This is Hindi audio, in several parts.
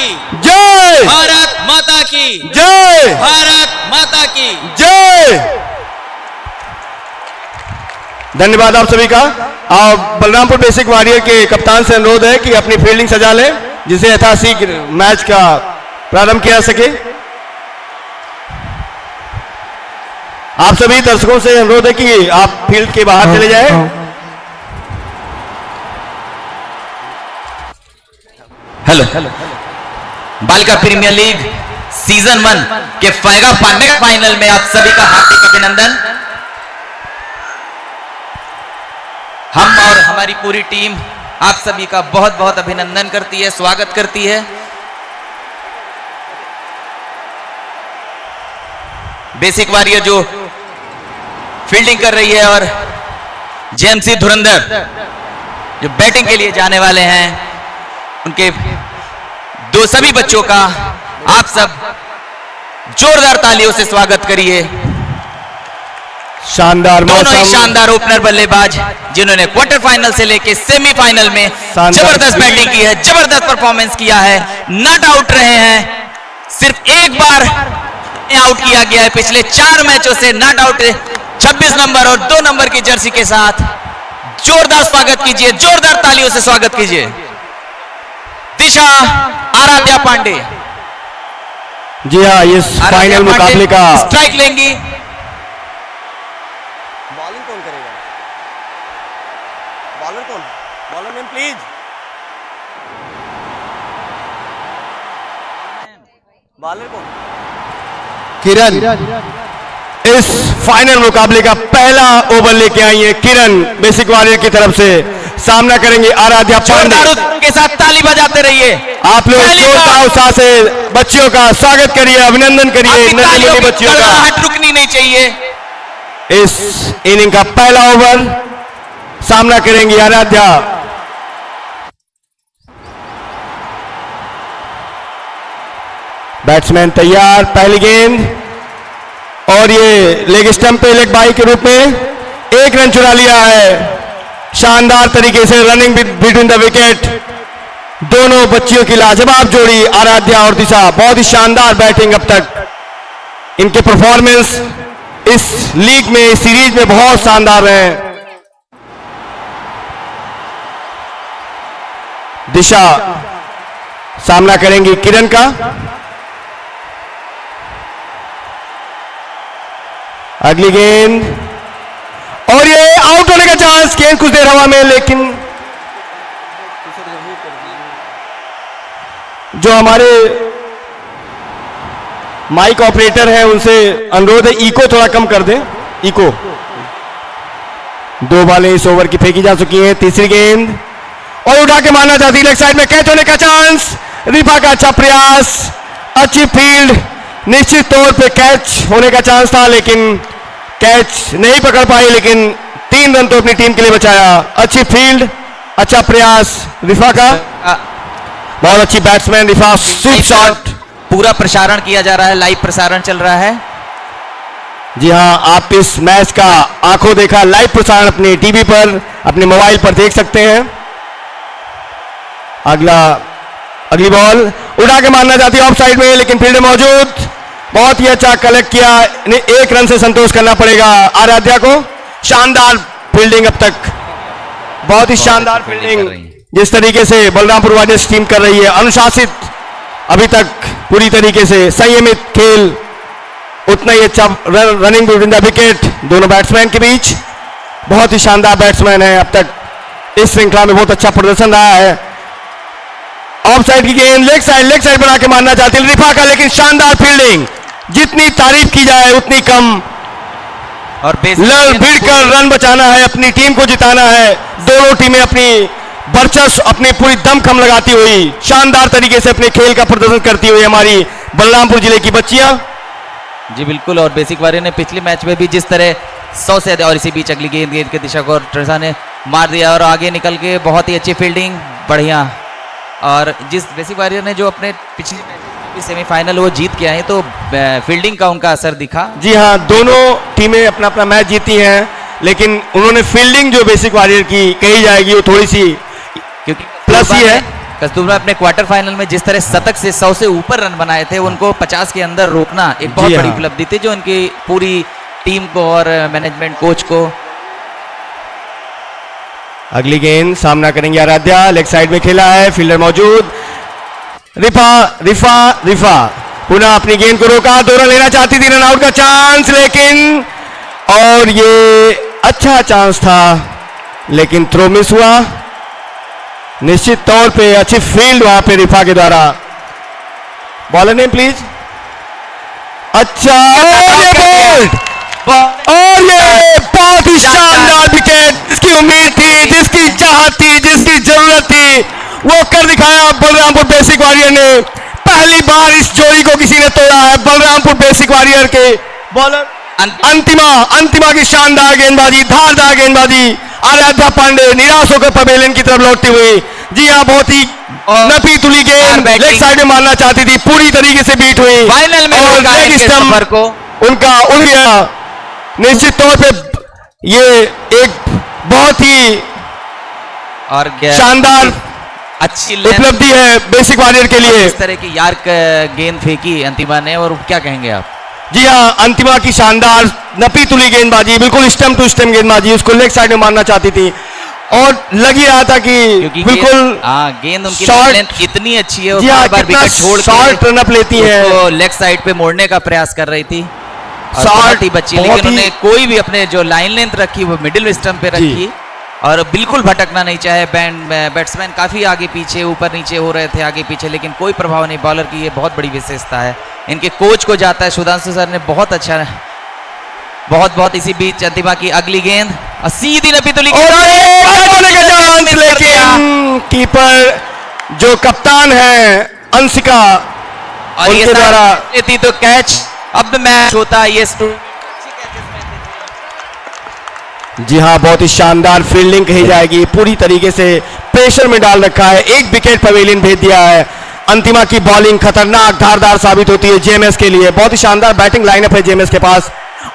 जय, भारत माता की जय, भारत माता की जय। धन्यवाद आप सभी का। बलरामपुर बेसिक वॉरियर के कप्तान से अनुरोध है कि अपनी फील्डिंग सजा लें, जिसे यथाशीघ्र मैच का प्रारंभ किया जा सके। आप सभी दर्शकों से अनुरोध है कि आप फील्ड के बाहर चले जाएं। हेलो, बालिका प्रीमियर लीग सीजन 1 के फाइनल में आप सभी का हार्दिक अभिनंदन। हम और हमारी पूरी टीम आप सभी का बहुत बहुत अभिनंदन करती है, स्वागत करती है। बेसिक वॉरियर जो फील्डिंग कर रही है और जेएमसी धुरंधर जो बैटिंग के लिए जाने वाले हैं, उनके दो सभी बच्चों का आप सब जोरदार तालियों से स्वागत करिए। शानदार दोनों ही शानदार ओपनर बल्लेबाज जिन्होंने क्वार्टर फाइनल से लेकर सेमीफाइनल में जबरदस्त बैटिंग की है, जबरदस्त परफॉर्मेंस किया है, नॉट आउट रहे हैं। सिर्फ एक बार आउट किया गया है पिछले 4 मैचों से, नॉट आउट 26 नंबर और 2 नंबर की जर्सी के साथ। जोरदार स्वागत कीजिए, जोरदार तालियों से स्वागत कीजिए। दिशा आराध्या पांडे। जी हाँ, इस फाइनल मुकाबले का स्ट्राइक लेंगी। बॉलिंग कौन करेगा? बॉलर कौन? Bowler name please. बॉलर कौन? किरण इस फाइनल मुकाबले का पहला ओवर लेके आई है। किरण बेसिक वॉरियर की तरफ से सामना करेंगे आराध्या पांडे के साथ। ताली बजाते रहिए। आप लोग जोरदार उत्साह से बच्चियों का स्वागत करिए, अभिनंदन करिए। बच्चियों का हट रुकनी नहीं चाहिए। इस इनिंग का पहला ओवर सामना करेंगी आराध्या। बैट्समैन तैयार, पहली गेंद और ये लेग स्टंप पे लेग बाई के रूप में 1 रन चुरा लिया है। शानदार तरीके से रनिंग बिटवीन द विकेट। दोनों बच्चियों की लाजवाब जोड़ी आराध्या और दिशा, बहुत ही शानदार बैटिंग अब तक। इनके परफॉर्मेंस इस लीग में, इस सीरीज में बहुत शानदार रहे। दिशा सामना करेंगी किरण का। अगली गेंद और ये आउट होने का चांस। गेंद कुछ देर हवा में, लेकिन जो हमारे माइक ऑपरेटर हैं उनसे अनुरोध है इको थोड़ा कम कर दें। इको। 2 बॉलें इस ओवर की फेंकी जा चुकी हैं। तीसरी गेंद और उठा के मारना चाहती, लेग साइड में कैच होने का चांस। रिफा का अच्छा प्रयास, अच्छी फील्ड। निश्चित तौर पे कैच होने का चांस था, लेकिन कैच नहीं पकड़ पाई, लेकिन 3 रन तो अपनी टीम के लिए बचाया। अच्छी फील्ड, अच्छा प्रयास रिफा का। बहुत अच्छी बैट्समैन रिफा, स्वीप शॉट। पूरा प्रसारण किया जा रहा है, लाइव प्रसारण चल रहा है। जी हाँ, आप इस मैच का आंखों देखा लाइव प्रसारण अपने टीवी पर, अपने मोबाइल पर देख सकते हैं। अगली बॉल उड़ा के मारना चाहती है ऑफ साइड में, लेकिन फील्ड मौजूद। बहुत ही अच्छा कलेक्ट किया। 1 रन से संतोष करना पड़ेगा आराध्या को। शानदार फील्डिंग अब तक, बहुत ही शानदार फील्डिंग जिस तरीके से बलरामपुर वॉरियर्स टीम कर रही है। अनुशासित, अभी तक पूरी तरीके से संयमित खेल, उतना ही अच्छा रनिंग बिटवीन द विकेट दोनों बैट्समैन के बीच। बहुत ही शानदार बैट्समैन है अब तक इस श्रृंखला में, बहुत अच्छा प्रदर्शन रहा है। ऑफ साइड की गेंद लेग साइड बना के मारना चाहती है रिफा का, लेकिन शानदार फील्डिंग। जितनी तारीफ की जाए उतनी कम। और लड़ भिड़ कर रन बचाना है, अपनी टीम को जिताना है। दोनों टीमें अपनी वर्चस्व, अपनी पूरी दमखम लगाती हुई शानदार तरीके से अपने खेल का प्रदर्शन करती हुई हमारी बलरामपुर जिले की बच्चियां। जी बिल्कुल। और बेसिक वॉरियर ने पिछले मैच में भी जिस तरह 100 से, और इसी बीच अगली गेंद की दिशा को ट्रेसा ने मार दिया और आगे निकल के बहुत ही अच्छी फील्डिंग, बढ़िया। और जिस बेसिक वॉरियर ने जो अपने पिछले सेमीफाइनल वो जीत के आए, तो फील्डिंग का उनका असर दिखा। जी हाँ, दोनों टीमें अपना अपना मैच जीती हैं, लेकिन उन्होंने फील्डिंग जो बेसिक वॉरियर की कही जाएगी वो थोड़ी सी क्योंकि प्लस ही है। कस्तूरबा अपने क्वार्टर फाइनल में जिस तरह शतक से 100 से ऊपर रन बनाए थे, उनको 50 के अंदर रोकना एक बहुत जी बड़ी हाँ। उपलब्धि थी, जो उनकी पूरी टीम को और मैनेजमेंट कोच को। अगली गेंद सामना करेंगे आराध्या, लेग साइड में खेला है, फील्डर मौजूद, रिफा रिफा रिफा पुनः अपनी गेंद को रोका, 2 रन लेना चाहती थी, रन आउट का चांस, लेकिन और ये अच्छा चांस था लेकिन थ्रो मिस हुआ। निश्चित तौर पे अच्छी फील्ड वहां पे रिफा के द्वारा। Bowler name please. अच्छा और ये बहुत ही शानदार विकेट, जिसकी उम्मीद थी, जिसकी चाहत थी, जिसकी जरूरत थी, वो कर दिखाया बलरामपुर बेसिक वॉरियर ने। पहली बार इस जोड़ी को किसी ने तोड़ा है, बलरामपुर बेसिक वॉरियर के बॉलर अंतिमा की शानदार गेंदबाजी, धारदार गेंदबाजी। आराध्या पांडे निराश होकर पवेलियन की तरफ लौटती हुई। जी हाँ, बहुत ही नपी तुली गेंद लेग साइड में मारना चाहती थी, पूरी तरीके से बीट हुई फाइनल में और लेग स्टंप को उनका उड़ गया। निश्चित तौर पे ये एक बहुत ही और शानदार अच्छी उपलब्धि है बेसिक वॉरियर के लिए। इस तरह की यार्क गेंद फेंकी अंतिमा ने, और क्या कहेंगे आप? जी हाँ, अंतिमा की शानदार नपी तुली गेंदबाजी, बिल्कुल स्टम्प टू स्टम्प गेंदबाजी, उसको लेग साइड में मारना चाहती थी और लग ही रहा था कि बिल्कुल गेंद उनकी शॉर्ट लेंथ इतनी अच्छी है, जी हाँ, बार विकेट छोड़ शॉर्ट रन अप लेती है, उसको लेग साइड पे मोड़ने का प्रयास कर रही थी, शॉर्ट ही बच्ची, लेकिन उन्होंने कोई भी अपने जो लाइन लेंथ रखी वो मिडिल स्टंप पे रखी और बिल्कुल भटकना नहीं चाहे। बैट्समैन काफी आगे पीछे ऊपर नीचे हो रहे थे, आगे पीछे, लेकिन कोई प्रभाव नहीं। बॉलर की ये बहुत बड़ी विशेषता है, इनके कोच को जाता है, सुधांशु सर ने बहुत अच्छा, बहुत इसी बीच अंतिमा की अगली गेंद सीधी नपी तुली, लेकिन कीपर जो कप्तान है अंशिका और ये द्वारा लेती तो कैच। अब मैच होता है ये जी हाँ, बहुत ही शानदार फील्डिंग कही जाएगी, पूरी तरीके से प्रेशर में डाल रखा है, एक विकेट पवेलियन भेज दिया है। अंतिमा की बॉलिंग खतरनाक धारदार साबित होती है जेएमएस के लिए, बहुत ही शानदार बैटिंग लाइनअप है जेएमएस के पास।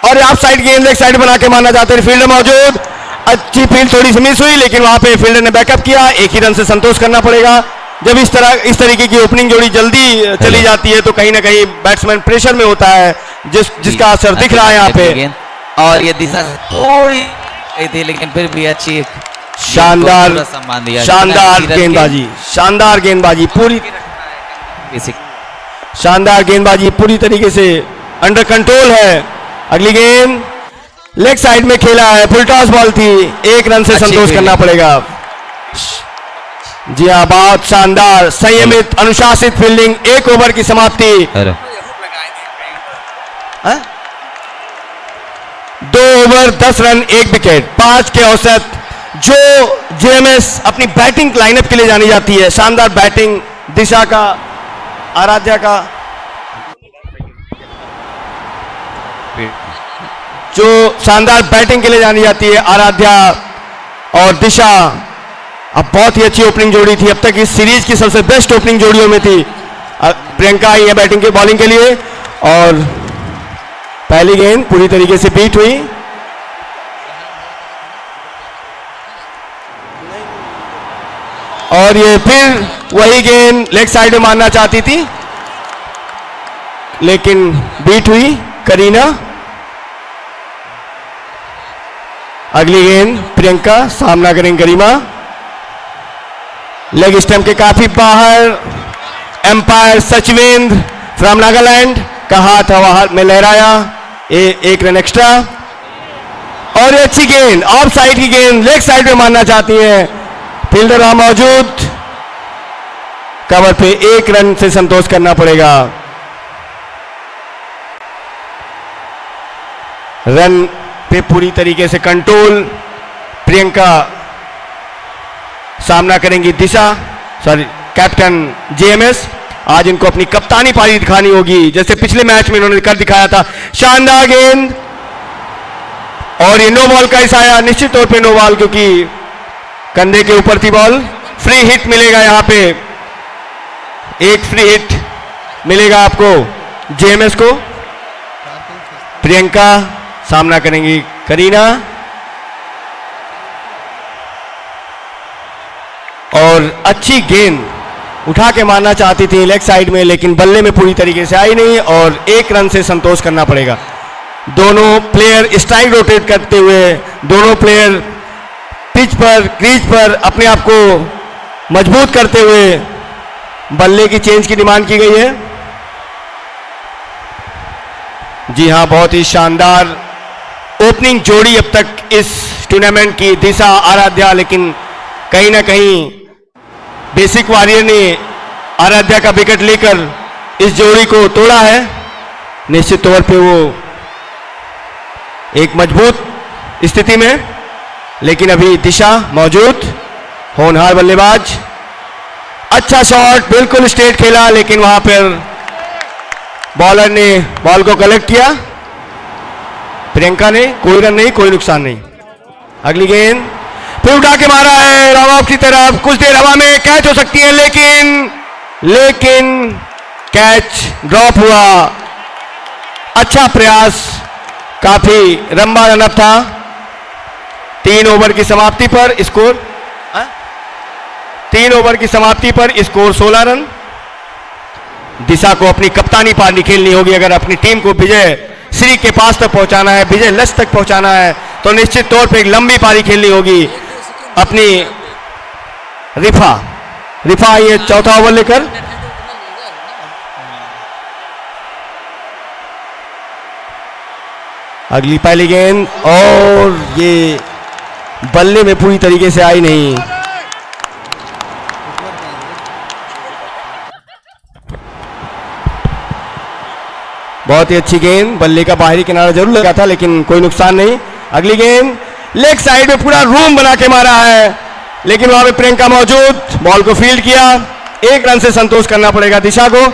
और आप साइड गेंद लेग साइड बना के मारना चाहते हैं, फील्डर मौजूद, अच्छी फील्ड थोड़ी सी मिस हुई, लेकिन वहां पे फील्डर ने बैकअप किया, एक ही रन से संतोष करना पड़ेगा। जब इस तरीके की ओपनिंग जोड़ी जल्दी चली जाती है तो कहीं ना कहीं बैट्समैन प्रेशर में होता है, जिसका असर दिख रहा है यहाँ पे। और ये दिशा थोड़ी थी, लेकिन फिर भी अच्छी शानदार सम्मान दिया, शानदार गेंदबाजी पूरी तरीके से अंडर कंट्रोल है। अगली गेंद लेग साइड में खेला है, फुल टॉस बॉल थी, 1 रन से संतोष करना पड़ेगा। जी हाँ, बहुत शानदार संयमित अनुशासित फील्डिंग, 1 ओवर की समाप्ति। 2 ओवर 10 रन 1 विकेट 5 के औसत, जो जेएमएस अपनी बैटिंग लाइनअप के लिए जानी जाती है। शानदार बैटिंग दिशा का, आराध्या का, जो शानदार बैटिंग के लिए जानी जाती है आराध्या और दिशा। अब बहुत ही अच्छी ओपनिंग जोड़ी थी, अब तक इस सीरीज की सबसे बेस्ट ओपनिंग जोड़ियों में थी। प्रियंका आई है बैटिंग के बॉलिंग के लिए और पहली गेंद पूरी तरीके से बीट हुई। और ये फिर वही गेंद लेग साइड में मारना चाहती थी, लेकिन बीट हुई करीना। अगली गेंद प्रियंका, सामना करेंगे गरिमा। लेग स्टंप के काफी बाहर, एम्पायर सचिवेंद्र फ्रॉम नागालैंड का हाथ हवा में लहराया, 1 रन एक्स्ट्रा। और ये अच्छी गेंद, ऑफ साइड की गेंद लेग साइड में मारना चाहती है, फील्डर वहां मौजूद, कवर पे 1 रन से संतोष करना पड़ेगा। रन पे पूरी तरीके से कंट्रोल प्रियंका, सामना करेंगी दिशा, सॉरी कैप्टन जेएमएस। आज इनको अपनी कप्तानी पारी दिखानी होगी, जैसे पिछले मैच में इन्होंने कर दिखाया था। शानदार गेंद और ये नो बॉल का इशारा, निश्चित तौर पे नो बॉल, क्योंकि कंधे के ऊपर थी बॉल। फ्री हिट मिलेगा यहाँ पे, 1 फ्री हिट मिलेगा आपको जेएमएस को। प्रियंका सामना करेंगी करीना और अच्छी गेंद उठा के मारना चाहती थी लेग साइड में, लेकिन बल्ले में पूरी तरीके से आई नहीं और 1 रन से संतोष करना पड़ेगा। दोनों प्लेयर स्ट्राइक रोटेट करते हुए, दोनों प्लेयर पिच पर, क्रीज पर अपने आप को मजबूत करते हुए बल्ले की चेंज की डिमांड की गई है। जी हां, बहुत ही शानदार ओपनिंग जोड़ी अब तक इस टूर्नामेंट की, दिशा आराध्या, लेकिन कहीं ना कहीं बेसिक वॉरियर ने आराध्या का विकेट लेकर इस जोड़ी को तोड़ा है। निश्चित तौर पे वो एक मजबूत स्थिति में, लेकिन अभी दिशा मौजूद, होनहार बल्लेबाज, अच्छा शॉट, बिल्कुल स्ट्रेट खेला, लेकिन वहां पर बॉलर ने बॉल को कलेक्ट किया। प्रियंका ने कोई रन नहीं, कोई नुकसान नहीं। अगली गेंद फिर उठा के मारा है रन आउट की तरफ, कुछ देर हवा में कैच हो सकती है, लेकिन कैच ड्रॉप हुआ। अच्छा प्रयास, काफी लंबा रनअप था। 3 ओवर की समाप्ति पर स्कोर 3 ओवर की समाप्ति पर स्कोर 16 रन। दिशा को अपनी कप्तानी पारी खेलनी होगी अगर अपनी टीम को विजय श्री के पास तक पहुंचाना है, विजय लक्ष्य तक पहुंचाना है, तो निश्चित तौर पे एक लंबी पारी खेलनी होगी। अपनी रिफा आई है चौथा ओवर लेकर। अगली पहली गेंद और ये बल्ले में पूरी तरीके से आई नहीं। बहुत ही अच्छी गेंद, बल्ले का बाहरी किनारा जरूर लगा था लेकिन कोई नुकसान नहीं। अगली गेंद लेग साइड में पूरा रूम बना के मारा है, लेकिन वहां पे प्रियंका मौजूद, बॉल को फील्ड किया। 1 रन से संतोष करना पड़ेगा दिशा को।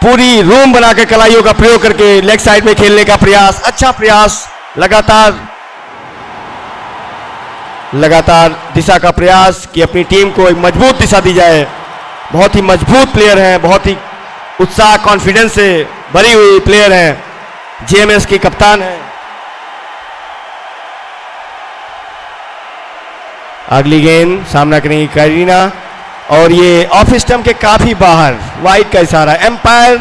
पूरी रूम बनाकर कलाइयों का प्रयोग करके लेग साइड में खेलने का प्रयास, अच्छा प्रयास, लगातार दिशा का प्रयास कि अपनी टीम को एक मजबूत दिशा दी जाए। बहुत ही मजबूत प्लेयर हैं, बहुत ही उत्साह कॉन्फिडेंस से भरी हुई प्लेयर हैं, जेएमएस की कप्तान है। अगली गेंद सामना करेंगी करीना और ये ऑफ स्टंप के काफी बाहर, वाइड का इशारा। एम्पायर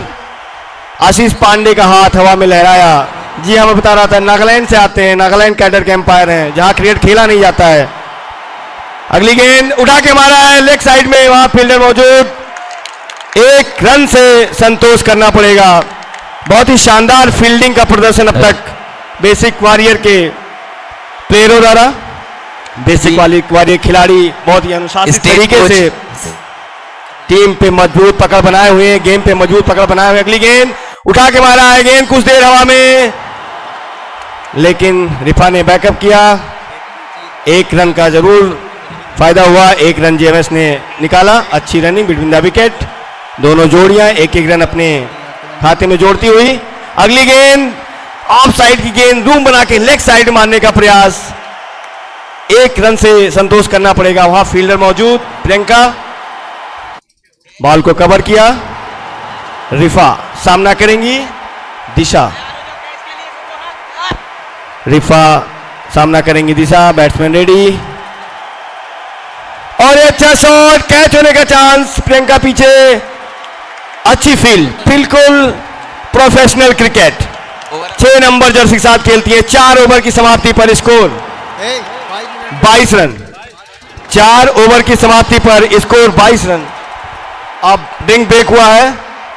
आशीष पांडे का हाथ हवा में लहराया। जी हमें बता रहा था नागालैंड से आते हैं, नागालैंड कैडर के एम्पायर हैं, जहां क्रिकेट खेला नहीं जाता है। अगली गेंद उठा के मारा है लेग साइड में, वहां फील्डर मौजूद। 1 रन से संतोष करना पड़ेगा। बहुत ही शानदार फील्डिंग का प्रदर्शन अब तक बेसिक वॉरियर के प्लेयरों द्वारा। बेसिक वॉरियर खिलाड़ी बहुत ही अनुशासित तरीके से टीम पे मजबूत पकड़ बनाए हुए हैं, गेम पे मजबूत पकड़ बनाए हुए। अगली गेंद उठा के मारा है, गेंद कुछ देर हवा में, लेकिन रिफा ने बैकअप किया। 1 रन का जरूर फायदा हुआ, 1 रन जेएमएस ने निकाला। अच्छी रनिंग बिटवीन द विकेट, दोनों जोड़ियां 1-1 रन अपने खाते में जोड़ती हुई। अगली गेंद ऑफ साइड की गेंद, रूम बना के लेग साइड मारने का प्रयास। 1 रन से संतोष करना पड़ेगा, वहां फील्डर मौजूद। प्रियंका बॉल को कवर किया, रिफा सामना करेंगी दिशा, रिफा सामना करेंगी दिशा। बैट्समैन रेडी और अच्छा शॉट, कैच होने का चांस। प्रियंका पीछे, अच्छी फील्ड, बिल्कुल प्रोफेशनल क्रिकेट। 6 नंबर जर्सी के साथ खेलती है। 4 ओवर की समाप्ति पर स्कोर 22 रन। 4 ओवर की समाप्ति पर स्कोर 22 रन। अब ड्रिंक ब्रेक हुआ है,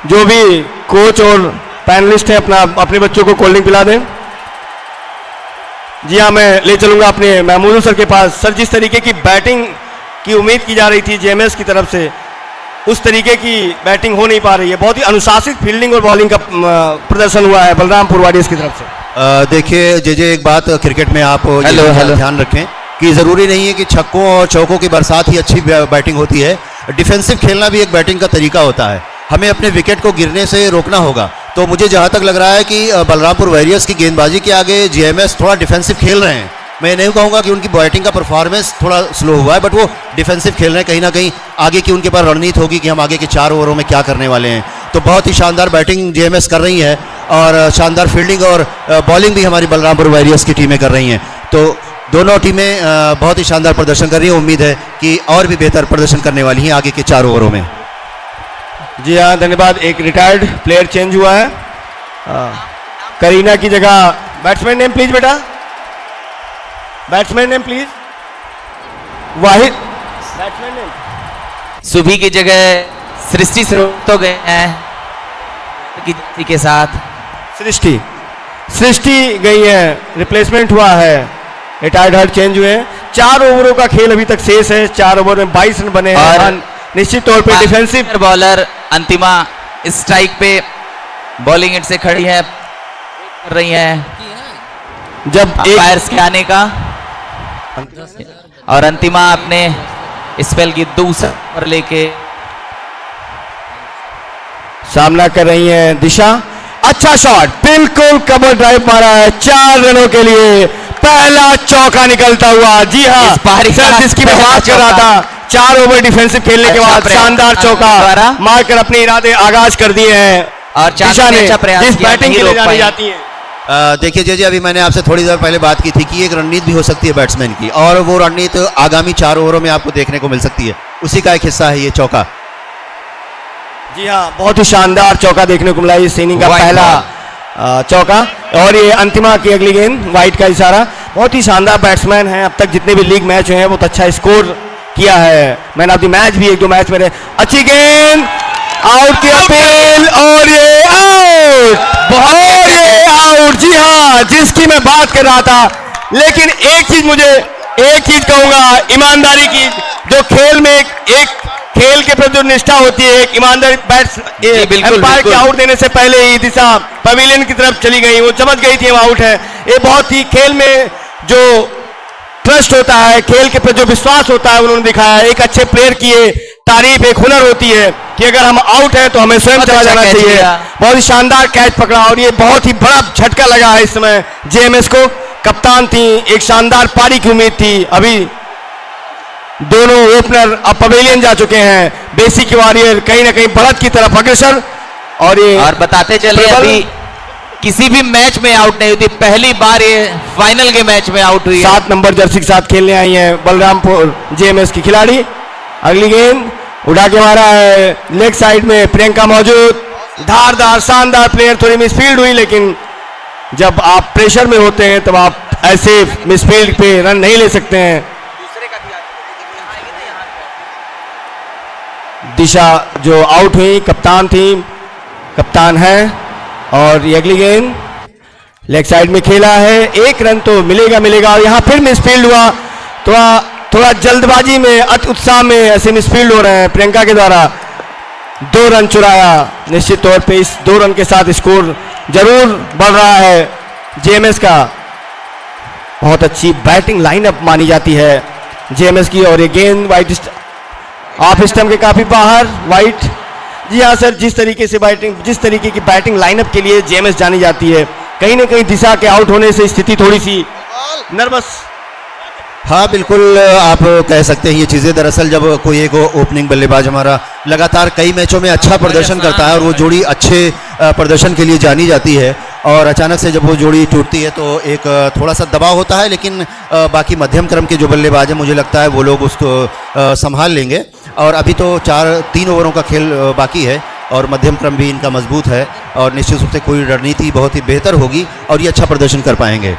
जो भी कोच और पैनलिस्ट हैं अपने बच्चों को कोल्ड ड्रिंक पिला दें। जी हाँ, मैं ले चलूंगा अपने महमूद सर के पास। सर, जिस तरीके की बैटिंग की उम्मीद की जा रही थी जेएमएस की तरफ से, उस तरीके की बैटिंग हो नहीं पा रही है। बहुत ही अनुशासित फील्डिंग और बॉलिंग का प्रदर्शन हुआ है बलरामपुर वारियर्स की तरफ से। देखिए जे एक बात क्रिकेट में आप ध्यान रखें कि ज़रूरी नहीं है कि छक्कों और चौकों की बरसात ही अच्छी बैटिंग होती है। डिफेंसिव खेलना भी एक बैटिंग का तरीका होता है। हमें अपने विकेट को गिरने से रोकना होगा। तो मुझे जहाँ तक लग रहा है कि बलरामपुर वॉरियर्स की गेंदबाजी के आगे जेएमएस थोड़ा डिफेंसिव खेल रहे हैं। मैं नहीं कहूँगा कि उनकी बैटिंग का परफॉर्मेंस थोड़ा स्लो हुआ है, बट वो डिफेंसिव खेल रहे हैं। कहीं ना कहीं आगे की उनके पास रणनीति होगी कि हम आगे के 4 ओवरों में क्या करने वाले हैं। तो बहुत ही शानदार बैटिंग जेएमएस कर रही है और शानदार फील्डिंग और बॉलिंग भी हमारी बलरामपुर वॉरियर्स की टीमें कर रही हैं। तो दोनों टीमें बहुत ही शानदार प्रदर्शन कर रही है। उम्मीद है कि और भी बेहतर प्रदर्शन करने वाली हैं आगे के 4 ओवरों में। जी हाँ, धन्यवाद। एक रिटायर्ड प्लेयर चेंज हुआ है। करीना की जगह बैट्समैन नेम प्लीज बेटा, batsman name please. Wahid batsman name. Subhi की जगह सृष्टि स्रोत हो गए हैं के साथ। सृष्टि गई है, रिप्लेसमेंट हुआ है, रिटायर्ड हर्ट चेंज हुए हैं। 4 ओवरों का खेल अभी तक शेष है। 4 ओवर में 22 रन बने हैं और निश्चित तौर पे डिफेंसिव बॉलर अंतिमा स्ट्राइक पे बॉलिंग एंड से खड़ी है, कर रही है जब अंपायर्स के आने का, और अंतिमा अपने स्पेल की दूसरा पर लेके सामना कर रही हैं दिशा। अच्छा शॉट, बिल्कुल कवर ड्राइव मारा है 4 रनों के लिए। पहला चौका निकलता हुआ। जी हाँ सर, जिसकी मैं बात कर रहा था। 4 ओवर डिफेंसिव खेलने के बाद शानदार चौका मारकर अपने इरादे आगाज कर दिए हैं और दिशा ने जिस बैटिंग के लिए जानी जाती है। देखिए जी, अभी मैंने आपसे थोड़ी देर पहले बात की थी कि एक रणनीति भी हो सकती है बैट्समैन की, और वो रणनीति आगामी 4 ओवरों में आपको देखने को मिल सकती है। उसी का एक हिस्सा है ये चौका। जी हाँ, बहुत ही शानदार चौका देखने को मिला इस इनिंग का पहला चौका। और ये अंतिमा की अगली गेंद, वाइट का इशारा। बहुत ही शानदार बैट्समैन है, अब तक जितने भी लीग मैच हुए हैं बहुत अच्छा स्कोर किया है। मैन ऑफ द मैच भी 1-2 मैच में रहे। अच्छी गेंद, आउट की अपील और ये आउट, बहुत ये आउट। जी हाँ, जिसकी मैं बात कर रहा था। लेकिन एक चीज कहूंगा ईमानदारी की, जो खेल में एक खेल के प्रति जो निष्ठा होती है, एक ईमानदारी एम्पायर के आउट देने से पहले ही दिशा पवेलियन की तरफ चली गई, वो समझ गई थी आउट है। ये बहुत ही खेल में जो ट्रस्ट होता है, खेल के प्रति जो विश्वास होता है, उन्होंने दिखाया। एक अच्छे प्लेयर की ये तारीफ, एक हुनर होती है कि अगर हम आउट है तो हमें स्वयं चला जाना चाहिए। बहुत ही शानदार कैच पकड़ा और ये बहुत ही बड़ा झटका लगा है इस समय जेएमएस को। कप्तान थी, एक शानदार पारी की उम्मीद थी। अभी दोनों ओपनर अब पवेलियन जा चुके हैं। बेसिक वॉरियर कहीं ना कहीं बढ़त की तरफ अग्रसर। और ये और बताते चले अभी किसी भी मैच में आउट नहीं हुई, पहली बार ये फाइनल के मैच में आउट हुई है। 7 नंबर जर्सी के साथ खेलने आई हैं बलरामपुर जेएमएस की खिलाड़ी। अगली गेंद उड़ा के मारा है, लेग साइड में प्रियंका मौजूद। धारदार शानदार प्लेयर, थोड़ी मिसफील्ड हुई, लेकिन जब आप प्रेशर में होते हैं तब आप ऐसे मिसफील्ड पे रन नहीं ले सकते हैं। दिशा जो आउट हुई, कप्तान थी, कप्तान है। और ये अगली गेंद लेग साइड में खेला है, 1 रन तो मिलेगा। और यहाँ फिर मिसफील्ड हुआ, थोड़ा जल्दबाजी में, अति उत्साह में ऐसे मिसफील्ड हो रहे हैं। प्रियंका के द्वारा 2 रन चुराया। निश्चित तौर पे इस 2 रन के साथ स्कोर जरूर बढ़ रहा है जेएमएस का। बहुत अच्छी बैटिंग लाइनअप मानी जाती है जेएमएस की। और ये गेंद वाइट ऑफ स्टंप के काफी बाहर, वाइट। जी हाँ सर, जिस तरीके की बैटिंग लाइनअप के लिए जेएमएस जानी जाती है, कहीं ना कहीं दिशा के आउट होने से स्थिति थोड़ी सी नर्वस। हाँ बिल्कुल, आप कह सकते हैं ये चीज़ें। दरअसल जब कोई एक ओपनिंग बल्लेबाज हमारा लगातार कई मैचों में अच्छा प्रदर्शन करता है और वो जोड़ी अच्छे प्रदर्शन के लिए जानी जाती है, और अचानक से जब वो जोड़ी टूटती है तो एक थोड़ा सा दबाव होता है, लेकिन बाकी मध्यम क्रम के जो बल्लेबाज हैं मुझे लगता है वो लोग उसको संभाल लेंगे। और अभी तो 3 ओवरों का खेल बाकी है और मध्यम क्रम भी इनका मजबूत है, और निश्चित रूप से कोई रणनीति बहुत ही बेहतर होगी और ये अच्छा प्रदर्शन कर पाएंगे।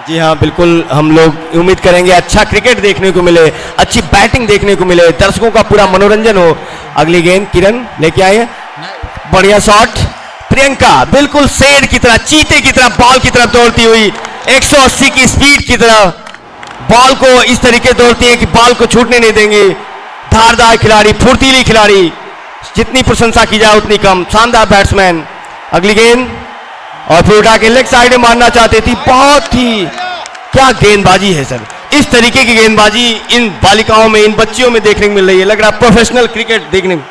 जी हाँ बिल्कुल, हम लोग उम्मीद करेंगे अच्छा क्रिकेट देखने को मिले, अच्छी बैटिंग देखने को मिले, दर्शकों का पूरा मनोरंजन हो। अगली गेंद किरण लेके आए हैं, बढ़िया शॉट। प्रियंका बिल्कुल शेर की तरह, चीते की तरह बॉल की तरफ दौड़ती हुई 180 की स्पीड की तरह बॉल को इस तरीके दौड़ती है कि बॉल को छूटने नहीं देंगे। धारदार खिलाड़ी, फुर्तीली खिलाड़ी, जितनी प्रशंसा की जाए उतनी कम। शानदार बैट्समैन। अगली गेंद और फिर उठा के लेग साइड में मारना चाहती थी। बहुत ही क्या गेंदबाजी है सर, इस तरीके की गेंदबाजी इन बालिकाओं में, इन बच्चियों में देखने को मिल रही है। लग रहा है प्रोफेशनल क्रिकेट देखने में।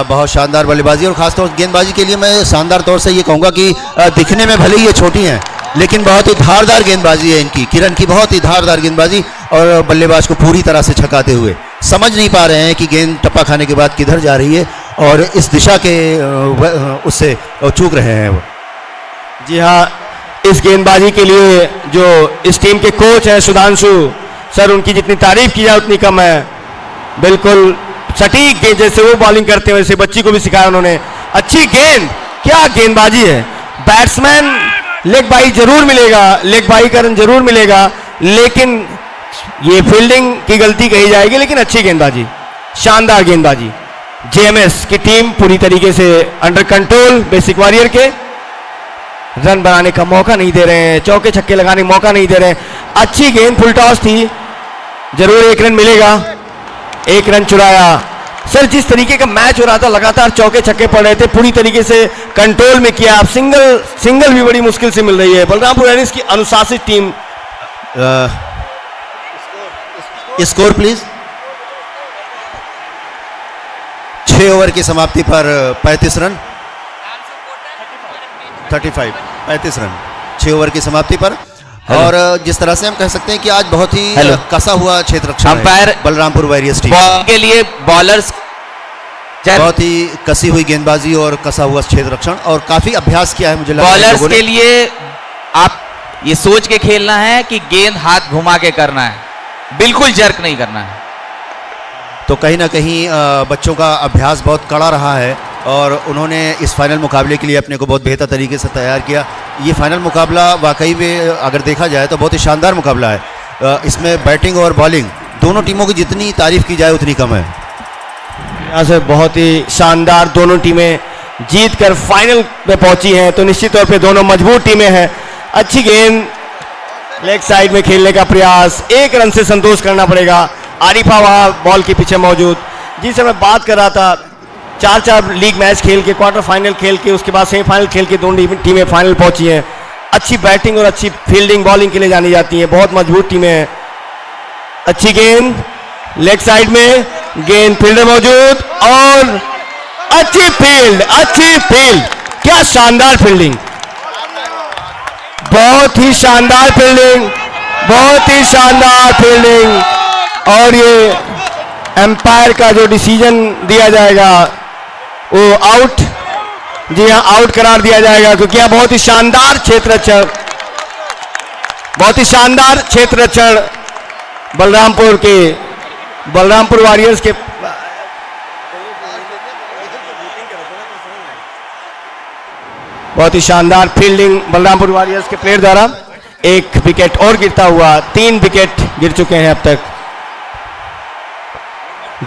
बहुत शानदार बल्लेबाजी, और खासतौर से गेंदबाजी के लिए मैं शानदार तौर से ये कहूँगा कि दिखने में भले ही ये छोटी हैं लेकिन बहुत ही धारदार गेंदबाजी है इनकी। किरण की बहुत ही धारदार गेंदबाजी, और बल्लेबाज को पूरी तरह से छकाते हुए समझ नहीं पा रहे हैं कि गेंद टप्पा खाने के बाद किधर जा रही है, और इस दिशा के उससे चूक रहे हैं वो। जी हाँ, इस गेंदबाजी के लिए जो इस टीम के कोच हैं सुधांशु सर, उनकी जितनी तारीफ की जाए उतनी कम है। बिल्कुल सटीक गेंद, जैसे वो बॉलिंग करते हैं वैसे बच्ची को भी सिखाया उन्होंने। अच्छी गेंद, क्या गेंदबाजी है। बैट्समैन लेग बाई जरूर मिलेगा, लेग बाई का रन जरूर मिलेगा, लेकिन ये फील्डिंग की गलती कही जाएगी, लेकिन अच्छी गेंदबाजी, शानदार गेंदबाजी। जेएमएस की टीम पूरी तरीके से अंडर कंट्रोल बेसिक वॉरियर के, रन बनाने का मौका नहीं दे रहे हैं, चौके छक्के लगाने का मौका नहीं दे रहे हैं। अच्छी गेंद, फुल टॉस थी, जरूर एक रन मिलेगा। एक रन चुराया। सर जिस तरीके का मैच हो रहा था, लगातार चौके छक्के पड़ रहे थे, पूरी तरीके से कंट्रोल में किया। अब सिंगल भी बड़ी मुश्किल से मिल रही है। बलरामपुर राइडर्स की अनुशासित टीम। Score please. 6 ओवर की समाप्ति पर 35 रन, 35 रन 6 ओवर की समाप्ति पर। और जिस तरह से हम कह सकते हैं कि आज बहुत ही कसा हुआ क्षेत्र रक्षण अंपायर बलरामपुर वॉरियर्स टीम के लिए बॉलर्स बहुत ही कसी हुई गेंदबाजी और कसा हुआ क्षेत्र रक्षण, और काफी अभ्यास किया है मुझे लगता है बॉलर्स के लिए। आप ये सोच के खेलना है कि गेंद हाथ घुमा के करना है, बिल्कुल जर्क नहीं करना है। तो कहीं ना कहीं बच्चों का अभ्यास बहुत कड़ा रहा है और उन्होंने इस फाइनल मुकाबले के लिए अपने को बहुत बेहतर तरीके से तैयार किया। ये फाइनल मुकाबला वाकई में अगर देखा जाए तो बहुत ही शानदार मुकाबला है। इसमें बैटिंग और बॉलिंग दोनों टीमों की जितनी तारीफ की जाए उतनी कम है। यहाँ से बहुत ही शानदार दोनों टीमें जीत कर फाइनल में पहुंची हैं, तो निश्चित तौर पे दोनों मजबूत टीमें हैं। अच्छी गेंद, लेग साइड में खेलने का प्रयास, एक रन से संतोष करना पड़ेगा। आरिफा वहाँ बॉल के पीछे मौजूद, जिससे मैं बात कर रहा था। 4 लीग मैच खेल के, क्वार्टर फाइनल खेल के, उसके बाद सेमीफाइनल खेल के दोनों टीमें फाइनल पहुंची हैं। अच्छी बैटिंग और अच्छी फील्डिंग बॉलिंग के लिए जानी जाती हैं, बहुत मजबूत टीमें हैं। अच्छी गेंद लेग साइड में, गेंद फील्डर मौजूद और अच्छी फील्ड, क्या शानदार फील्डिंग, बहुत ही शानदार फील्डिंग, बहुत ही शानदार फील्डिंग। और ये एम्पायर का जो डिसीजन दिया जाएगा वो आउट, जी हाँ आउट करार दिया जाएगा, क्योंकि यह बहुत ही शानदार क्षेत्र रक्षण, बहुत ही शानदार क्षेत्र रक्षण बलरामपुर वॉरियर्स के। बहुत ही शानदार फील्डिंग बलरामपुर वॉरियर्स के प्लेयर द्वारा। एक विकेट और गिरता हुआ, 3 विकेट गिर चुके हैं अब तक।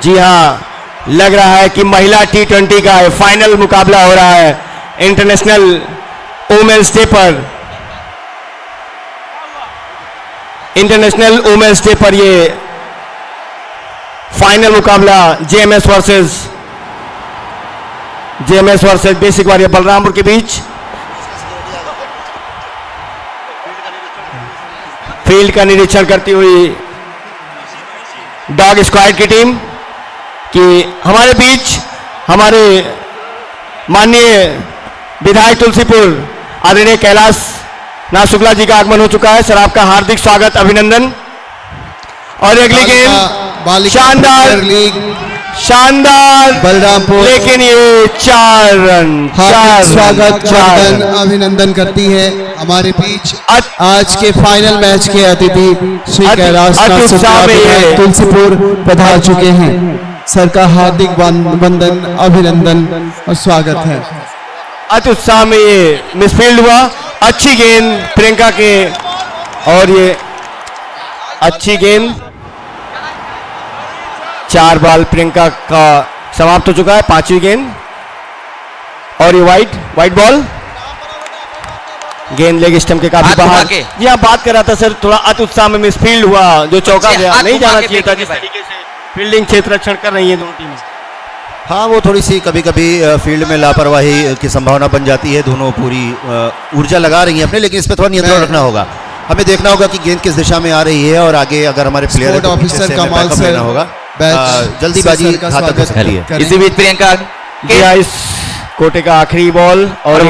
जी हाँ, लग रहा है कि महिला T20 का फाइनल मुकाबला हो रहा है इंटरनेशनल वुमेन्स डे पर। इंटरनेशनल वुमेन्स डे पर ये फाइनल मुकाबला JMS versus basic warrior Balrampur के बीच। फील्ड का निरीक्षण करती हुई डॉग स्क्वाड की टीम कि हमारे बीच हमारे माननीय विधायक तुलसीपुर आदरणीय कैलाश नाथ शुक्ला जी का आगमन हो चुका है। सर आपका हार्दिक स्वागत, अभिनंदन। और अगली गेंद शानदार बलरामपुर, लेकिन ये 4 रन। स्वागत अभिनंदन करती है हमारे बीच आज के फाइनल मैच के अतिथि श्री कैलाश नाथ शुक्ला तुलसीपुर पधार चुके हैं। सर का हार्दिक वंदन, अभिनंदन और स्वागत है। अति उत्साह में ये मिसफील्ड हुआ। अच्छी गेंद प्रियंका के, और ये अच्छी गेंद, 4 बॉल प्रियंका का समाप्त हो चुका है, 5वीं गेंद। और ये वाइट बॉल, गेंद लेग स्टंप के काफी बाहर। जी हाँ, बात कर रहा था सर, थोड़ा अति उत्साह में मिसफील्ड हुआ, जो चौका गया, नहीं जाना चाहिए था। जिस तरीके से फील्डिंग क्षेत्र रक्षण कर रही है दोनों टीमें। हाँ, वो थोड़ी सी कभी कभी फील्ड में लापरवाही की संभावना बन जाती है। दोनों पूरी ऊर्जा लगा रही हैं अपने, लेकिन इस पर थोड़ा नियंत्रण रखना होगा। हमें देखना होगा कि गेंद किस दिशा में आ रही है, और आगे अगर हमारे प्लेयर ऑफिसर कमाल सर लेना होगा, जल्दीबाजी घातक हो सकती है। इसी बीच प्रियंका इस कोटे का आखिरी बॉल, और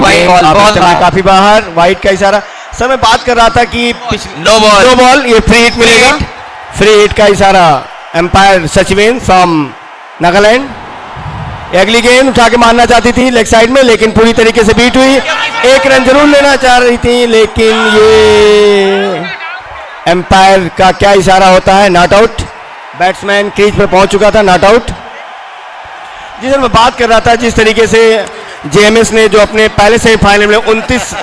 काफी बाहर, वाइट का इशारा। सर मैं बात कर रहा था कि नो बॉल, ये फ्री हिट मिलेगा। फ्री हिट का इशारा एम्पायर सचिवेन फ्रॉम नागालैंड। अगली गेंद उठा के मारना चाहती थी लेग साइड में, लेकिन पूरी तरीके से बीट हुई। एक रन जरूर लेना चाह रही थी, लेकिन ये एम्पायर का क्या इशारा होता है, नॉट आउट। बैट्समैन क्रीज पर पहुंच चुका था, नॉट आउट। जी सर, मैं बात कर रहा था जिस तरीके से जेएमएस ने जो अपने पहले सेमीफाइनल में 29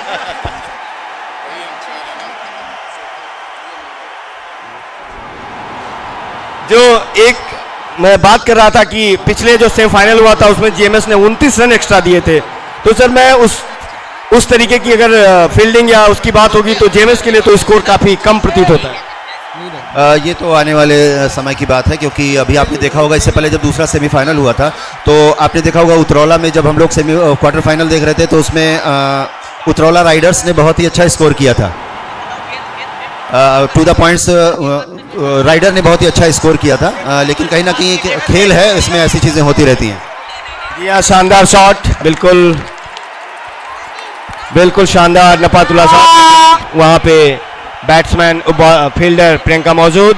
जो एक मैं बात कर रहा था कि पिछले जो सेमीफाइनल हुआ था उसमें जेएमएस ने 29 रन एक्स्ट्रा दिए थे। तो सर मैं उस तरीके की अगर फील्डिंग या उसकी बात होगी तो जेएमएस के लिए तो स्कोर काफी कम प्रतीत होता है। ये तो आने वाले समय की बात है, क्योंकि अभी आपने देखा होगा इससे पहले जब दूसरा सेमीफाइनल हुआ था तो आपने देखा होगा उतरौला में जब हम लोग क्वार्टर फाइनल देख रहे थे तो उसमें उतरौला राइडर्स ने बहुत ही अच्छा स्कोर किया था। टू द पॉइंट्स राइडर ने बहुत ही अच्छा स्कोर किया था, लेकिन कहीं ना कहीं खेल है, इसमें ऐसी चीज़ें होती रहती हैं। जी हाँ, शानदार शॉट, बिल्कुल बिल्कुल शानदार नपातुल्ला शॉट। वहाँ पे बैट्समैन फील्डर प्रियंका मौजूद,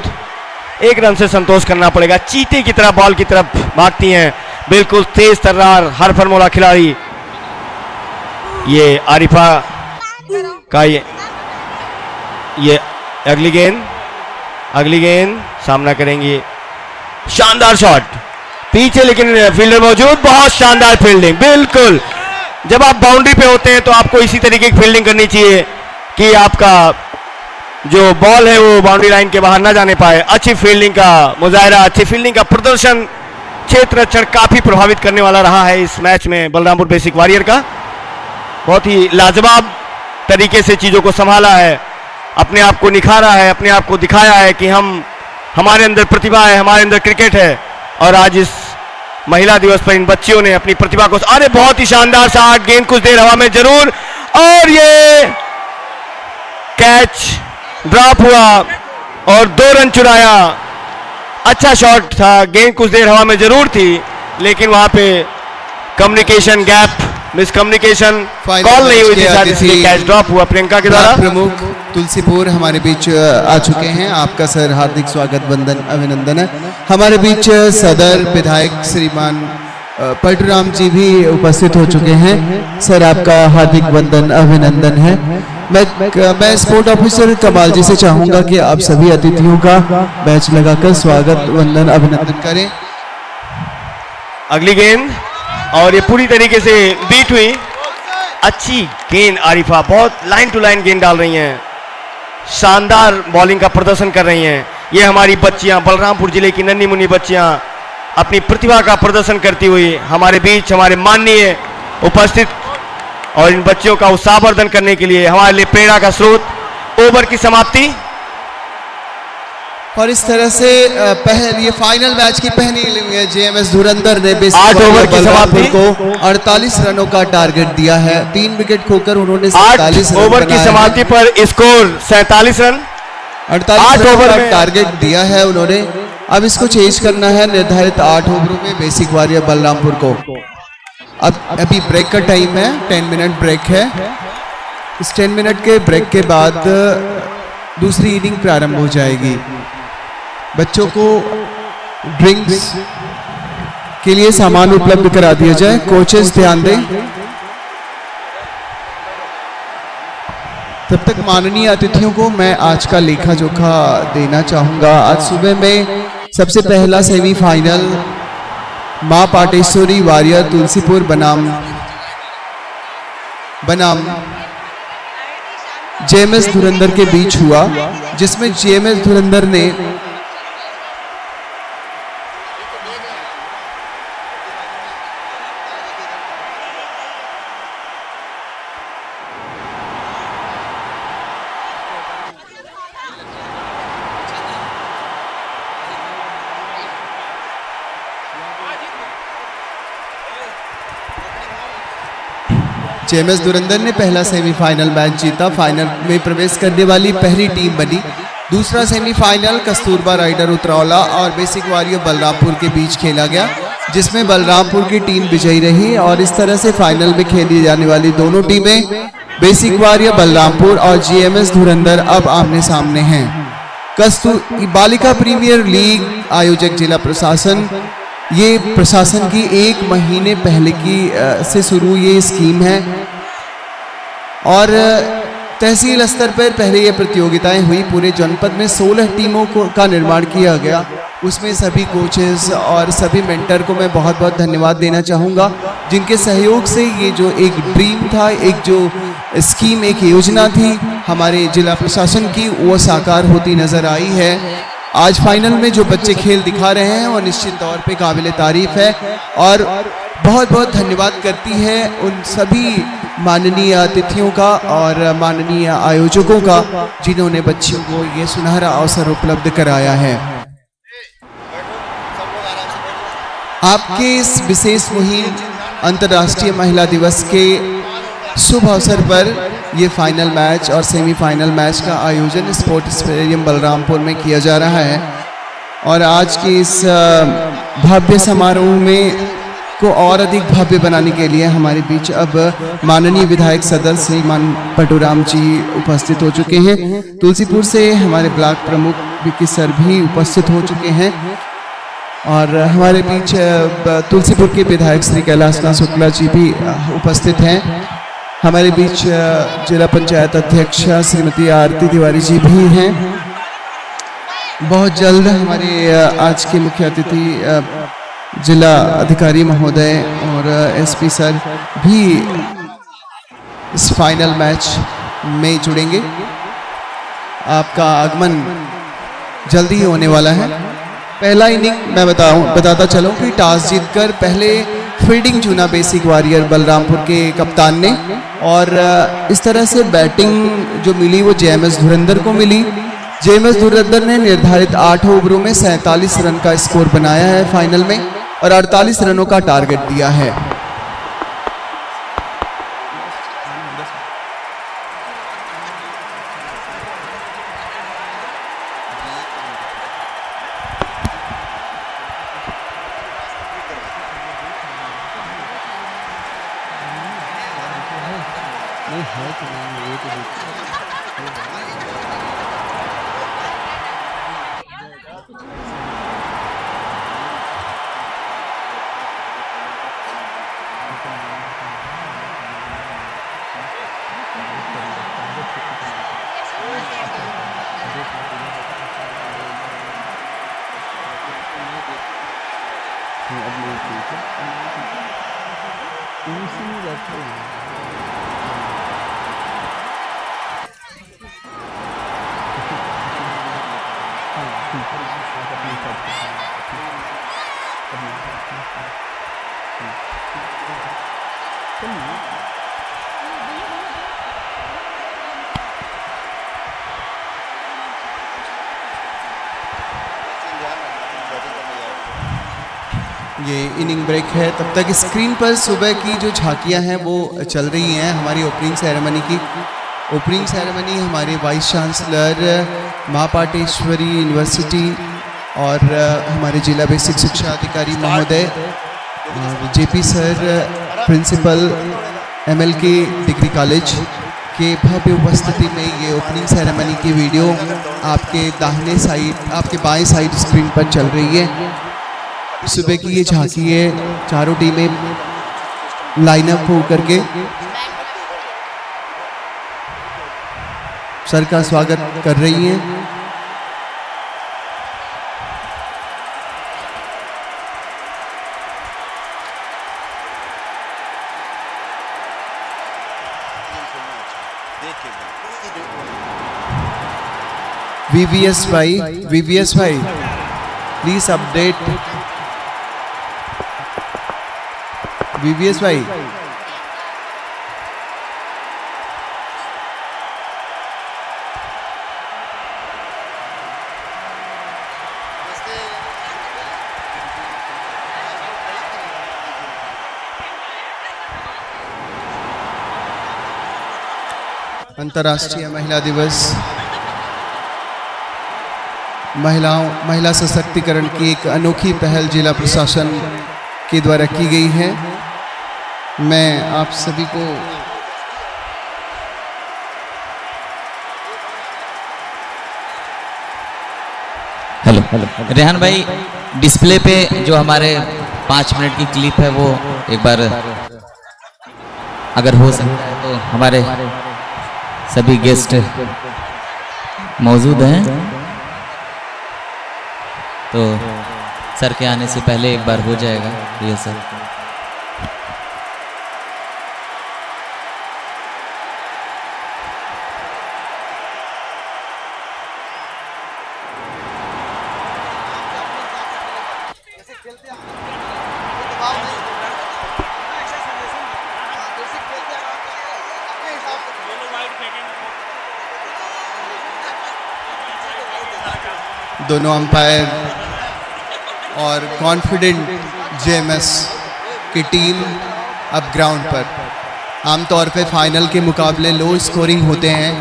एक रन से संतोष करना पड़ेगा। चीते की तरह बॉल की तरफ भागती हैं, बिल्कुल तेज तर्रार हर फॉर्मूला खिलाड़ी। ये आरिफा का ये अगली गेंद सामना करेंगी। शानदार शॉट पीछे, लेकिन फील्डर मौजूद, बहुत शानदार फील्डिंग। बिल्कुल जब आप बाउंड्री पे होते हैं तो आपको इसी तरीके की फील्डिंग करनी चाहिए कि आपका जो बॉल है वो बाउंड्री लाइन के बाहर ना जाने पाए। अच्छी फील्डिंग का मुजाहरा, अच्छी फील्डिंग का प्रदर्शन क्षेत्र रक्षण काफी प्रभावित करने वाला रहा है इस मैच में बलरामपुर बेसिक वॉरियर का। बहुत ही लाजवाब तरीके से चीजों को संभाला है, अपने आप को निखारा है, अपने आप को दिखाया है कि हमारे अंदर प्रतिभा है, हमारे अंदर क्रिकेट है। और आज इस महिला दिवस पर इन बच्चियों ने अपनी प्रतिभा को, अरे बहुत ही शानदार शॉट, गेंद कुछ देर हवा में जरूर, और ये कैच ड्रॉप हुआ और 2 रन चुराया। अच्छा शॉट था, गेंद कुछ देर हवा में जरूर थी, लेकिन वहां पे कम्युनिकेशन गैप, मिसकम्युनिकेशन, कॉल नहीं हुई थी शायद, इसलिए कैच ड्रॉप हुआ प्रियंका के द्वारा। प्रमुख तुलसीपुर हमारे बीच आ चुके हैं, आपका सर हार्दिक स्वागत वंदन अभिनंदन है। हमारे बीच सदर विधायक श्रीमान परशुराम जी भी उपस्थित हो चुके हैं। सर आपका हार्दिक वंदन अभिनंदन है। मैं स्पोर्ट ऑफिसर कमाल जी से चाहूंगा कि आप सभी अतिथियों का बैच लगाकर स्वागत वंदन अभिनंदन करें। अगली गेंद, और ये पूरी तरीके से बीट हुई। अच्छी गेंद आरिफा, बहुत लाइन टू लाइन गेंद डाल रही हैं, शानदार बॉलिंग का प्रदर्शन कर रही हैं। ये हमारी बच्चियां, बलरामपुर जिले की नन्ही मुन्नी बच्चियां अपनी प्रतिभा का प्रदर्शन करती हुई हमारे बीच, हमारे माननीय उपस्थित, और इन बच्चियों का उत्साहवर्धन करने के लिए हमारे लिए प्रेरणा का स्रोत। ओवर की समाप्ति, और इस तरह से ये फाइनल मैच की पहली इनिंग है। जेएमएस धुरंधर ने 8 ओवर की समाप्ति को 48 रनों का टारगेट दिया है। 3 विकेट खोकर उन्होंने 8 ओवर की समाप्ति पर स्कोर 47 रन, 48 ओवर का टारगेट दिया है उन्होंने। अब इसको चेंज करना है निर्धारित 8 ओवरों में बेसिक वॉरियर बलरामपुर को। अब अभी ब्रेक का टाइम है, 10 मिनट ब्रेक है। इस 10 मिनट के ब्रेक के बाद दूसरी इनिंग प्रारंभ हो जाएगी। बच्चों को ड्रिंक्स के लिए सामान उपलब्ध करा दिया जाए, कोचेस ध्यान दें। तब तक माननीय अतिथियों को मैं आज का लेखा जोखा देना चाहूंगा। आज सुबह में सबसे पहला सेमीफाइनल मां पाटेश्वरी वॉरियर तुलसीपुर बनाम जेएमएस धुरंधर के बीच हुआ, जिसमें जेएमएस धुरंधर ने जेएमएस धुरंधर ने पहला सेमीफाइनल मैच जीता, फाइनल में प्रवेश करने वाली पहली टीम बनी। दूसरा सेमीफाइनल कस्तूरबा राइडर उतरौला और बेसिक वॉरियर बलरामपुर के बीच खेला गया, जिसमें बलरामपुर की टीम विजयी रही। और इस तरह से फाइनल में खेली जाने वाली दोनों टीमें बेसिक वॉरियर बलरामपुर और जेएमएस धुरंधर अब आमने सामने हैं। बालिका प्रीमियर लीग आयोजक जिला प्रशासन ये प्रशासन की 1 महीने पहले की से शुरू ये स्कीम है और तहसील स्तर पर पहले ये प्रतियोगिताएं हुई। पूरे जनपद में 16 टीमों का निर्माण किया गया। उसमें सभी कोचेस और सभी मेंटर को मैं बहुत बहुत धन्यवाद देना चाहूँगा, जिनके सहयोग से ये जो एक ड्रीम था, एक जो स्कीम, एक योजना थी हमारे जिला प्रशासन की, वो साकार होती नज़र आई है। आज फाइनल में जो बच्चे खेल दिखा रहे हैं वो निश्चित तौर पे काबिले तारीफ है और बहुत बहुत धन्यवाद करती है उन सभी माननीय अतिथियों का और माननीय आयोजकों का, जिन्होंने बच्चों को ये सुनहरा अवसर उपलब्ध कराया है। आपके इस विशेष मुहिम अंतर्राष्ट्रीय महिला दिवस के शुभ अवसर पर ये फाइनल मैच और सेमीफाइनल मैच का आयोजन स्पोर्ट स्टेडियम बलरामपुर में किया जा रहा है और आज के इस भव्य समारोह में को और अधिक भव्य बनाने के लिए हमारे बीच अब माननीय विधायक सदस्य श्रीमान पटुराम जी उपस्थित हो चुके हैं। तुलसीपुर से हमारे ब्लॉक प्रमुख विकी सर भी उपस्थित हो चुके हैं और हमारे बीच तुलसीपुर के विधायक श्री कैलाशनाथ शुक्ला जी भी उपस्थित हैं। हमारे बीच जिला पंचायत अध्यक्ष श्रीमती आरती तिवारी जी भी हैं। बहुत जल्द हमारे आज के मुख्य अतिथि जिला अधिकारी महोदय और एसपी सर भी इस फाइनल मैच में जुड़ेंगे। आपका आगमन जल्दी ही होने वाला है। पहला इनिंग मैं बताता चलूं कि टॉस जीतकर पहले फील्डिंग चुना बेसिक वॉरियर बलरामपुर के कप्तान ने और इस तरह से बैटिंग जो मिली वो जेएमएस धुरंधर को मिली। जेएमएस धुरंधर ने निर्धारित 8 ओवरों में 47 रन का स्कोर बनाया है फाइनल में और 48 रनों का टारगेट दिया है। ये इनिंग ब्रेक है। तब तक स्क्रीन पर सुबह की जो झांकियां हैं वो चल रही हैं हमारी ओपनिंग सेरेमनी की। ओपनिंग सेरेमनी हमारे वाइस चांसलर माँ पाटेश्वरी यूनिवर्सिटी और हमारे जिला बेसिक शिक्षा अधिकारी महोदय और JP sir principal MLK degree college के भव्य उपस्थिति में ये ओपनिंग सेरेमनी की वीडियो आपके दाहिने साइड, आपके बाएं साइड स्क्रीन पर चल रही है। सुबह की ये झांकी है, चारों टीमें लाइनअप हो करके सर का स्वागत कर रही हैं। वीवीएस भाई प्लीज अपडेट। वीवीएस भाई अंतर्राष्ट्रीय महिला दिवस महिला सशक्तिकरण की एक अनोखी पहल जिला प्रशासन के द्वारा की गई है। मैं आप सभी को हेलो रेहान भाई, डिस्प्ले पे जो हमारे 5 मिनट की क्लिप है वो एक बार अगर हो सकता है तो हमारे सभी गेस्ट मौजूद हैं, तो सर के आने से पहले एक बार हो जाएगा ये सर। दोनों अंपायर और कॉन्फिडेंट जेएमएस की टीम अब ग्राउंड पर। आमतौर पे फाइनल के मुकाबले लो स्कोरिंग होते हैं,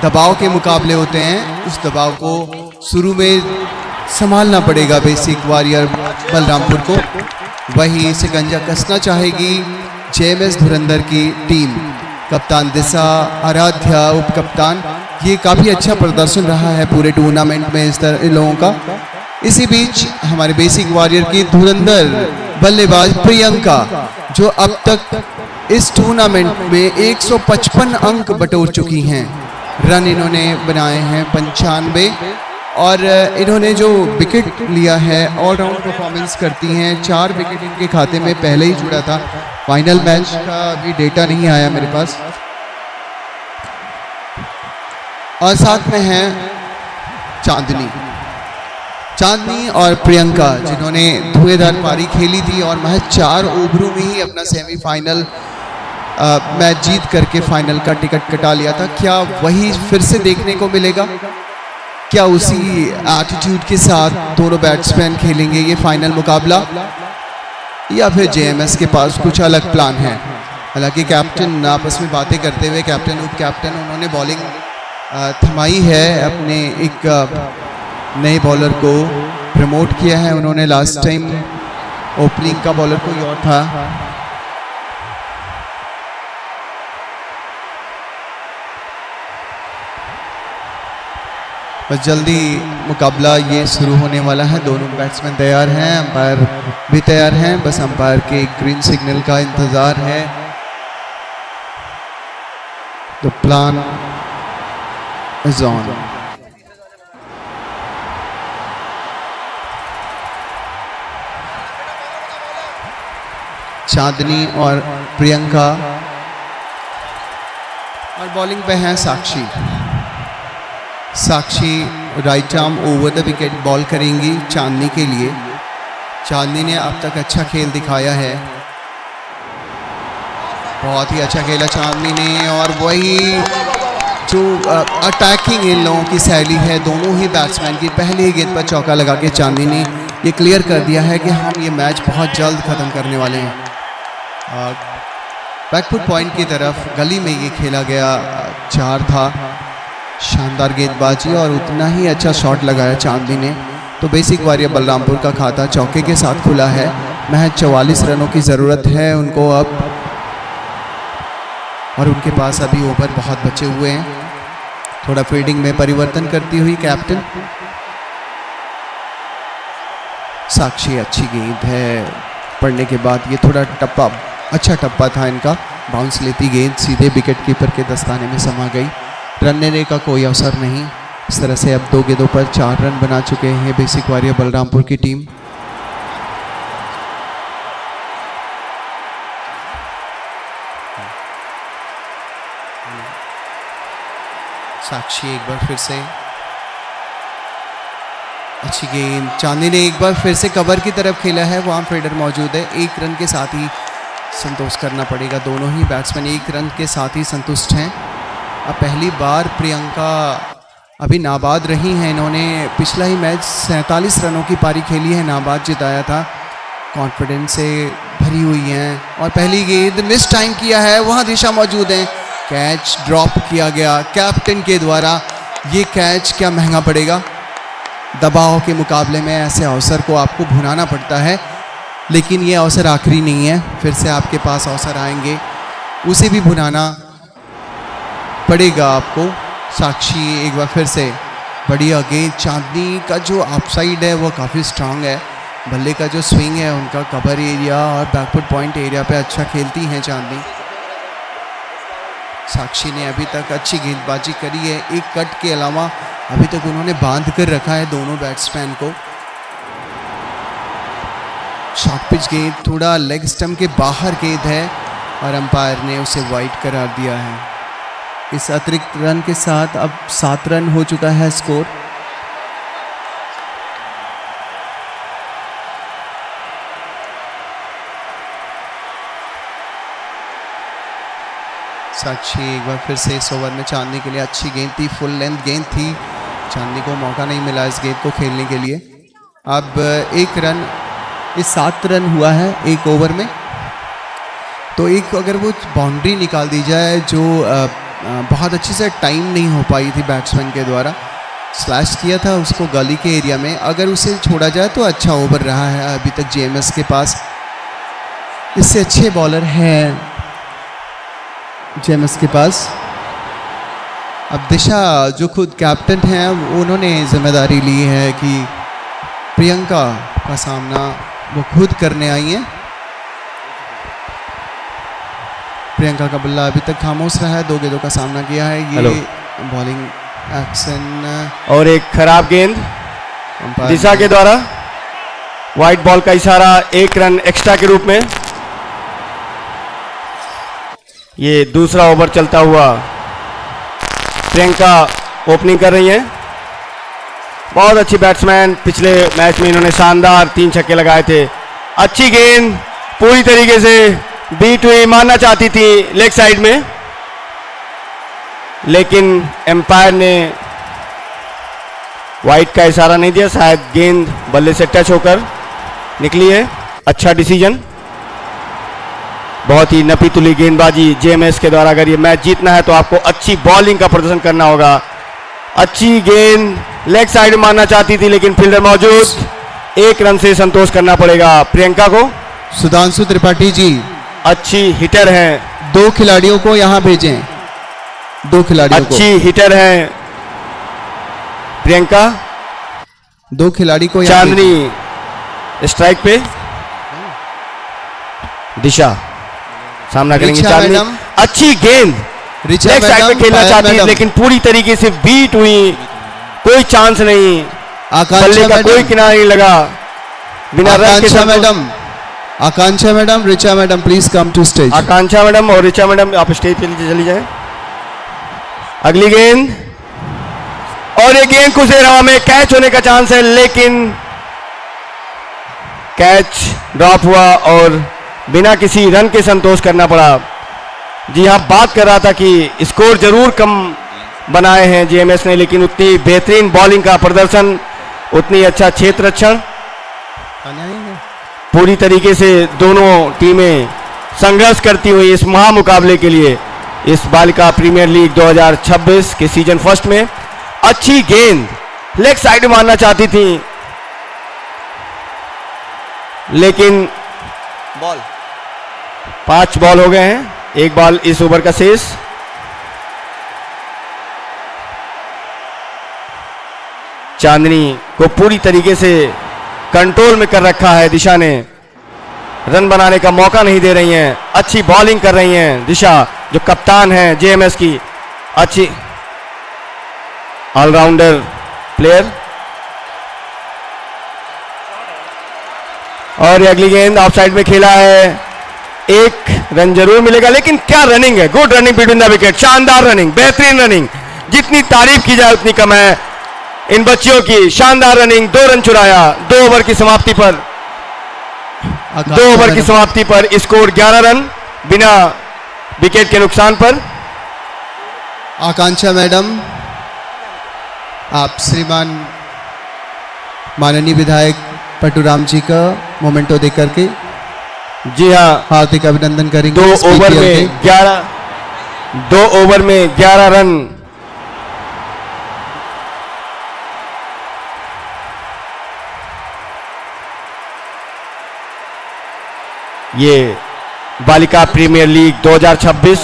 दबाव के मुकाबले होते हैं। उस दबाव को शुरू में संभालना पड़ेगा बेसिक वॉरियर बलरामपुर को, वही शिकंजा कसना चाहेगी जेएमएस धुरंधर की टीम। कप्तान दिशा, आराध्या उप कप्तान, ये काफ़ी अच्छा प्रदर्शन रहा है पूरे टूर्नामेंट में इन लोगों का। इसी बीच हमारे बेसिक वॉरियर की धुरंधर बल्लेबाज प्रियंका, जो अब तक इस टूर्नामेंट में 155 अंक बटोर चुकी हैं। रन इन्होंने बनाए हैं 95 और इन्होंने जो विकेट लिया है ऑलराउंड परफॉर्मेंस करती हैं। 4 विकेट इनके खाते में पहले ही जुड़ा था। फाइनल मैच का भी डेटा नहीं आया मेरे पास। और साथ में है चांदनी और प्रियंका, जिन्होंने धुएंधार पारी खेली थी और महज 4 ओवरों में ही अपना सेमीफाइनल मैच जीत करके फाइनल का टिकट कटा लिया था। क्या वही फिर से देखने को मिलेगा? क्या उसी एटीट्यूड के साथ दोनों बैट्समैन खेलेंगे ये फाइनल मुकाबला, या फिर जेएमएस के पास कुछ अलग प्लान है? हालांकि कैप्टन आपस में बातें करते हुए, कैप्टन उप कैप्टन, उन्होंने बॉलिंग थमाई है, अपने एक नए बॉलर को प्रमोट किया है उन्होंने। लास्ट टाइम ओपनिंग का बॉलर कोई और था। बस जल्दी मुकाबला ये शुरू होने वाला है। दोनों बैट्समैन तैयार हैं, अंपायर भी तैयार हैं, बस अंपायर के ग्रीन सिग्नल का इंतज़ार है। The plan is on. Chandni और प्रियंका, और बॉलिंग पे हैं Sakshi right arm over the wicket ball करेंगी चांदनी के लिए। चांदनी ने अब तक अच्छा खेल दिखाया है, बहुत ही अच्छा खेला चांदनी ने। और वही जो अटैकिंग इन लोगों की शैली है दोनों ही बैट्समैन की, पहले ही गेंद पर चौका लगा के चांदनी ने ये क्लियर कर दिया है कि हम ये मैच बहुत जल्द ख़त्म करने वाले हैं। बैकफुट पॉइंट की तरफ गली में ये खेला गया 4 था। शानदार गेंदबाजी और उतना ही अच्छा शॉट लगाया चांदनी ने। तो बेसिक वॉरियर बलरामपुर का खाता चौके के साथ खुला है। महज 44 रनों की ज़रूरत है उनको अब, और उनके पास अभी ओवर बहुत बचे हुए हैं। थोड़ा फील्डिंग में परिवर्तन करती हुई कैप्टन साक्षी, अच्छी गेंद है पड़ने के बाद। ये थोड़ा टप्पा, अच्छा टप्पा था इनका, बाउंस लेती गेंद सीधे विकेट कीपर के दस्ताने में समा गई। रन लेने का कोई अवसर नहीं। इस तरह से अब 2 गेंदों पर 4 रन बना चुके हैं बेसिक वॉरियर बलरामपुर की टीम। साक्षी एक बार फिर से अच्छी गेंद, चांदनी ने एक बार फिर से कवर की तरफ खेला है, वहाँ फील्डर मौजूद है। 1 रन के साथ ही संतोष करना पड़ेगा। दोनों ही बैट्समैन 1 रन के साथ ही संतुष्ट हैं। अब पहली बार प्रियंका अभी नाबाद रही हैं। इन्होंने पिछला ही मैच 47 रनों की पारी खेली है, नाबाद जिताया था। कॉन्फिडेंस से भरी हुई हैं। और पहली गेंद मिस टाइम किया है, वहाँ दिशा मौजूद है। कैच ड्रॉप किया गया कैप्टन के द्वारा। ये कैच क्या महंगा पड़ेगा। दबाव के मुकाबले में ऐसे अवसर को आपको भुनाना पड़ता है, लेकिन ये अवसर आखिरी नहीं है। फिर से आपके पास अवसर आएंगे, उसे भी भुनाना पड़ेगा आपको। साक्षी एक बार फिर से बढ़िया गेंद। चांदनी का जो ऑफसाइड है वो काफ़ी स्ट्रांग है, बल्ले का जो स्विंग है उनका कवर एरिया और बैकफुट पॉइंट एरिया पे अच्छा खेलती हैं चांदनी। साक्षी ने अभी तक अच्छी गेंदबाजी करी है, एक कट के अलावा अभी तक उन्होंने बांध कर रखा है दोनों बैट्समैन को। शॉर्ट पिच गेंद थोड़ा लेग स्टंप के बाहर गेंद है और अंपायर ने उसे वाइड करार दिया है। इस अतिरिक्त रन के साथ अब 7 रन हो चुका है स्कोर। साक्षी एक बार फिर से इस ओवर में चांदनी के लिए अच्छी गेंद थी, फुल लेंथ गेंद थी, चांदनी को मौका नहीं मिला इस गेंद को खेलने के लिए। अब 1 रन, इस 7 रन हुआ है 1 ओवर में, तो एक अगर वो बाउंड्री निकाल दी जाए जो बहुत अच्छे से टाइम नहीं हो पाई थी बैट्समैन के द्वारा, स्लैश किया था उसको गली के एरिया में, अगर उसे छोड़ा जाए तो अच्छा ओवर रहा है अभी तक जेएमएस के पास। इससे अच्छे बॉलर हैं जेएमएस के पास। अब दिशा जो खुद कैप्टन हैं उन्होंने जिम्मेदारी ली है कि प्रियंका का सामना वो खुद करने आई हैं। प्रियंका का बल्ला अभी तक खामोश रहा है, 2 गेंदों का सामना किया है। ये बॉलिंग एक्शन और एक खराब गेंद दिशा के द्वारा, व्हाइट बॉल का इशारा, 1 रन एक्स्ट्रा के रूप में। ये दूसरा ओवर चलता हुआ प्रियंका ओपनिंग कर रही हैं। बहुत अच्छी बैट्समैन, पिछले मैच में इन्होंने शानदार 3 छक्के लगाए थे। अच्छी गेंद पूरी तरीके से बीट हुई, मारना चाहती थी लेग साइड में, लेकिन एम्पायर ने वाइड का इशारा नहीं दिया, शायद गेंद बल्ले से टच होकर निकली है। अच्छा डिसीजन, बहुत ही नपी तुली गेंदबाजी जेएमएस के द्वारा। अगर ये मैच जीतना है तो आपको अच्छी बॉलिंग का प्रदर्शन करना होगा। अच्छी गेंद लेग साइड में मारना चाहती थी लेकिन फील्डर मौजूद, 1 रन से संतोष करना पड़ेगा प्रियंका को। सुधांशु त्रिपाठी जी अच्छी हिटर हैं, 2 खिलाड़ियों को यहाँ भेजें, 2 खिलाड़ियों को। अच्छी हिटर हैं प्रियंका। 2 खिलाड़ी को यहाँ चांदनी स्ट्राइक पे, दिशा सामना करेंगी चांदनी। अच्छी गेंद लेग साइड पे खेलना चाहती है लेकिन पूरी तरीके से बीट हुई, कोई चांस नहीं, बल्ले का कोई किनारा नहीं लगा, बिना रन के। Madam, Akanksha madam, Richa madam please come to stage. Akanksha madam और रिचा मैडम आप स्टेज पे चली जाएं। अगली गेंद, और ये गेंद खुले हवा में कैच होने का चांस है लेकिन कैच ड्रॉप हुआ और बिना किसी रन के संतोष करना पड़ा। जी हाँ, बात कर रहा था कि स्कोर जरूर कम बनाए हैं जेएमएस ने, लेकिन उतनी बेहतरीन बॉलिंग का प्रदर्शन, उतनी अच्छा क्षेत्र रक्षण, पूरी तरीके से दोनों टीमें संघर्ष करती हुई इस महामुकाबले के लिए, इस बालिका प्रीमियर लीग 2026 के सीजन फर्स्ट में। अच्छी गेंद लेग साइड में मारना चाहती थी लेकिन बॉल, 5 बॉल हो गए हैं, 1 बॉल इस ओवर का शेष। चांदनी को पूरी तरीके से कंट्रोल में कर रखा है दिशा ने, रन बनाने का मौका नहीं दे रही हैं। अच्छी बॉलिंग कर रही हैं दिशा जो कप्तान है जेएमएस की, अच्छी ऑलराउंडर प्लेयर। और ये अगली गेंद ऑफ साइड में खेला है, 1 रन जरूर मिलेगा लेकिन क्या रनिंग है, good running between the wicket, शानदार रनिंग, बेहतरीन रनिंग, जितनी तारीफ की जाए उतनी कम है इन बच्चियों की। शानदार रनिंग, 2 रन चुराया 2 ओवर की समाप्ति पर। 2 ओवर की समाप्ति पर स्कोर 11 रन बिना विकेट के नुकसान पर। आकांक्षा मैडम, आप श्रीमान माननीय विधायक पटुराम जी का मोमेंटो दे करके जी हाँ, हार्दिक अभिनंदन करेंगे। 2 ओवर में 11 रन। ये बालिका प्रीमियर लीग 2026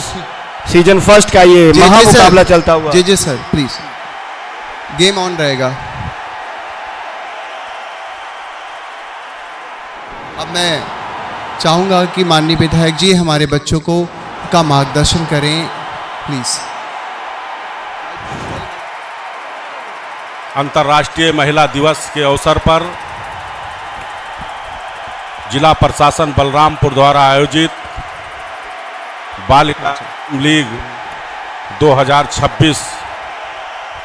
सीजन फर्स्ट का ये महामुकाबला चलता हुआ। जी सर, प्लीज गेम ऑन रहेगा। अब मैं चाहूँगा कि माननीय विधायक जी हमारे बच्चों को का मार्गदर्शन करें प्लीज़। अंतर्राष्ट्रीय महिला दिवस के अवसर पर जिला प्रशासन बलरामपुर द्वारा आयोजित बालिका लीग 2026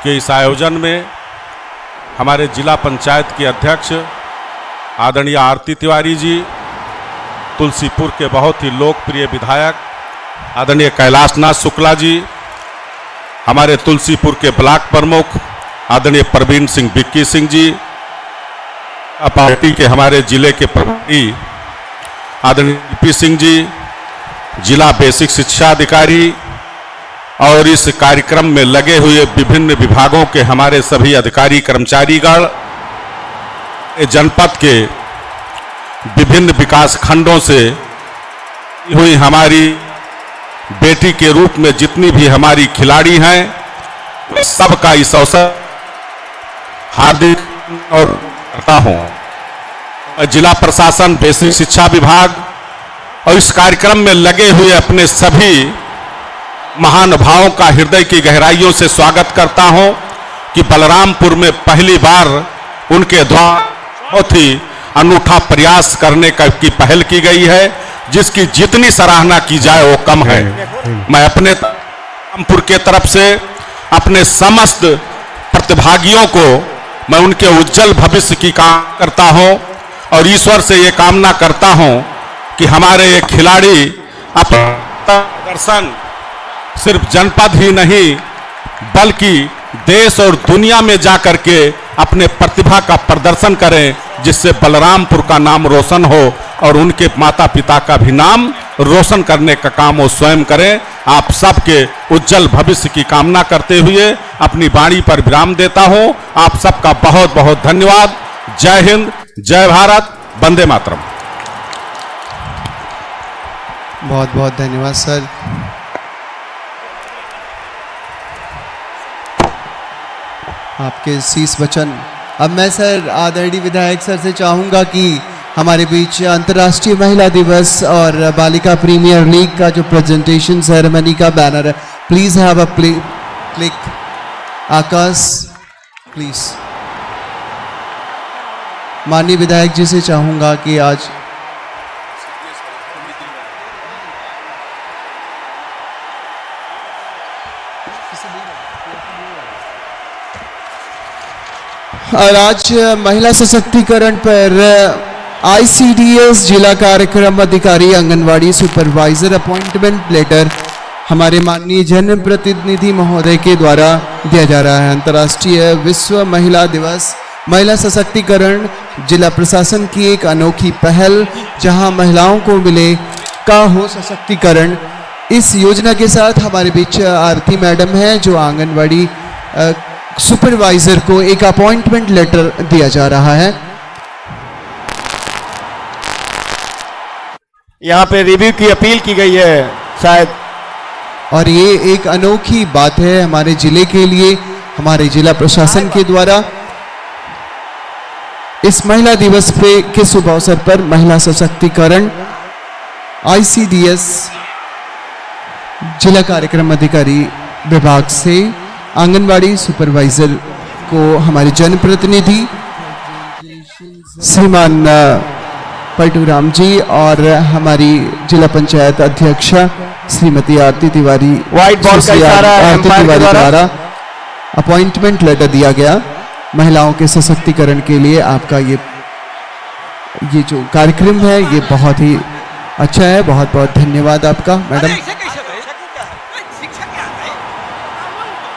के इस आयोजन में हमारे जिला पंचायत के अध्यक्ष आदरणीय आरती तिवारी जी, तुलसीपुर के बहुत ही लोकप्रिय विधायक आदरणीय कैलाशनाथ शुक्ला जी, हमारे तुलसीपुर के ब्लॉक प्रमुख आदरणीय प्रवीण सिंह बिक्की सिंह जी, पार्टी के हमारे जिले के प्रभारी आदरणीय पी सिंह जी, जिला बेसिक शिक्षा अधिकारी और इस कार्यक्रम में लगे हुए विभिन्न विभागों के हमारे सभी अधिकारी कर्मचारीगण, जनपद के विभिन्न विकास खंडों से हुई हमारी बेटी के रूप में जितनी भी हमारी खिलाड़ी हैं, सबका इस अवसर हार्दिक और करता हूं। जिला प्रशासन, बेसिक शिक्षा विभाग और इस कार्यक्रम में लगे हुए अपने सभी महानुभावों का हृदय की गहराइयों से स्वागत करता हूं कि बलरामपुर में पहली बार उनके द्वारा बहुत ही अनूठा प्रयास करने की पहल की गई है, जिसकी जितनी सराहना की जाए वो कम है। मैं अपने बलरामपुर के तरफ से अपने समस्त प्रतिभागियों को मैं उनके उज्जवल भविष्य की कामना करता हूं और ईश्वर से ये कामना करता हूं कि हमारे ये खिलाड़ी अपना प्रदर्शन सिर्फ जनपद ही नहीं बल्कि देश और दुनिया में जाकर के अपने प्रतिभा का प्रदर्शन करें, जिससे बलरामपुर का नाम रोशन हो और उनके माता पिता का भी नाम रोशन करने का काम वो स्वयं करें। आप सबके उज्जवल भविष्य की कामना करते हुए अपनी वाणी पर विराम देता हूं। आप सबका बहुत बहुत धन्यवाद। जय हिंद, जय भारत, वंदे मातरम। बहुत बहुत धन्यवाद सर। आपके शीश वचन। अब मैं सर आदरणीय विधायक सर से चाहूँगा कि हमारे बीच अंतर्राष्ट्रीय महिला दिवस और बालिका प्रीमियर लीग का जो प्रेजेंटेशन सेरेमनी का बैनर है, please have a click. Akash please. माननीय विधायक जी से चाहूँगा कि आज महिला सशक्तिकरण पर ICDS जिला कार्यक्रम अधिकारी आंगनवाड़ी सुपरवाइजर अपॉइंटमेंट लेटर हमारे माननीय जनप्रतिनिधि महोदय के द्वारा दिया जा रहा है। अंतर्राष्ट्रीय विश्व महिला दिवस महिला सशक्तिकरण जिला प्रशासन की एक अनोखी पहल, जहां महिलाओं को मिले का हो सशक्तिकरण। इस योजना के साथ हमारे बीच आरती मैडम है, जो आंगनवाड़ी सुपरवाइजर को एक अपॉइंटमेंट लेटर दिया जा रहा है। यहाँ पे रिव्यू की अपील की गई है शायद, और ये एक अनोखी बात है हमारे जिले के लिए, हमारे जिला प्रशासन के द्वारा इस महिला दिवस पे के शुभ अवसर पर महिला सशक्तिकरण ICDS जिला कार्यक्रम अधिकारी विभाग से आंगनवाड़ी सुपरवाइजर को हमारे जनप्रतिनिधि श्रीमान पलटूराम जी और हमारी जिला पंचायत अध्यक्ष श्रीमती आरती तिवारी व्हाइट बॉल का इशारा आरती तिवारी द्वारा अपॉइंटमेंट लेटर दिया गया महिलाओं के सशक्तिकरण के लिए। आपका ये जो कार्यक्रम है ये बहुत ही अच्छा है। बहुत बहुत धन्यवाद आपका मैडम।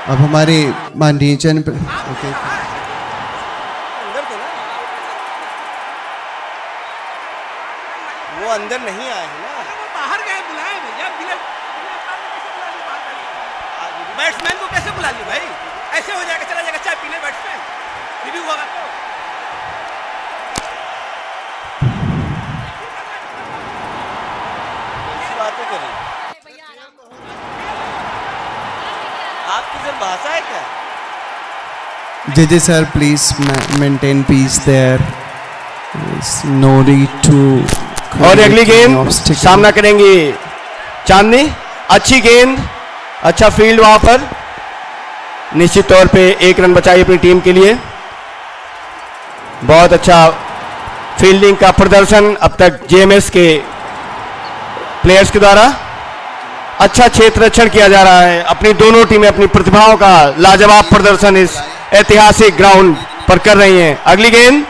अब हमारे माननीय वो अंदर नहीं आए हैं ना, बाहर गए, बुलाए भैया। बैट्समैन को कैसे बुला ली भाई? ऐसे हो जाएगा, चला जाएगा चाय पीने बैट्समैन, रिव्यू होगा तो। बातें करें, आपकी सिर्फ भाषा है क्या? जजेस sir please maintain peace there. No need to. और अगली गेंद obstacle. सामना करेंगी चांदनी। अच्छी गेंद, अच्छा फील्ड वहां पर, निश्चित तौर पे 1 रन बचाई अपनी टीम के लिए। बहुत अच्छा फील्डिंग का प्रदर्शन अब तक जेएमएस के प्लेयर्स के द्वारा। अच्छा क्षेत्र रक्षण किया जा रहा है। अपनी दोनों टीमें अपनी प्रतिभाओं का लाजवाब प्रदर्शन इस ऐतिहासिक ग्राउंड पर कर रही हैं। अगली गेंद,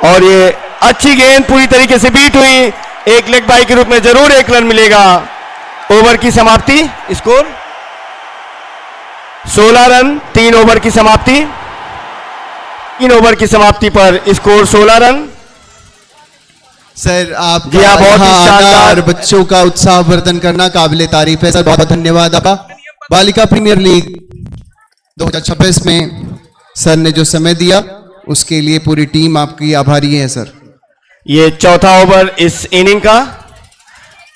और ये अच्छी गेंद पूरी तरीके से बीट हुई। एक लेग बाई के रूप में जरूर 1 रन मिलेगा। ओवर की समाप्ति, स्कोर 16 रन, 3 ओवर की समाप्ति। 3 ओवर की समाप्ति पर स्कोर 16 रन। सर आप जी हाँ, बहुत ही शानदार। बच्चों का उत्साहवर्धन करना काबिले तारीफ है सर, बहुत बहुत धन्यवाद आपका। बालिका प्रीमियर लीग 2026 में सर ने जो समय दिया उसके लिए पूरी टीम आपकी आभारी है सर। ये चौथा ओवर इस इनिंग का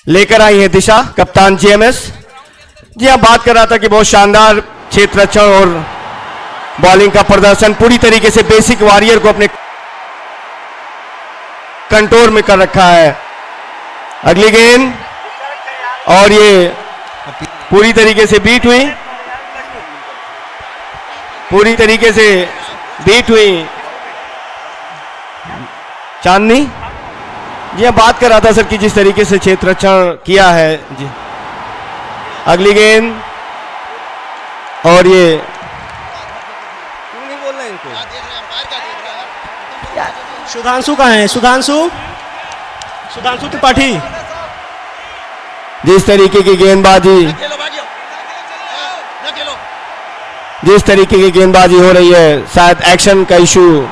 लेकर आई है दिशा, कप्तान जेएमएस। जी हाँ, बात कर रहा था कि बहुत शानदार क्षेत्र रक्षण और बॉलिंग का प्रदर्शन, पूरी तरीके से बेसिक वॉरियर को अपने कंट्रोल में कर रखा है। अगली गेंद, और ये पूरी तरीके से बीट हुई, पूरी तरीके से बीट हुई चांदनी। जी हाँ, बात कर रहा था सर कि जिस तरीके से क्षेत्र रक्षण किया है। जी, अगली गेंद, और ये सुधांशु कहाँ है? सुधांशु त्रिपाठी। जिस तरीके की गेंदबाजी, जिस तरीके की गेंदबाजी हो रही है, शायद एक्शन का इशू।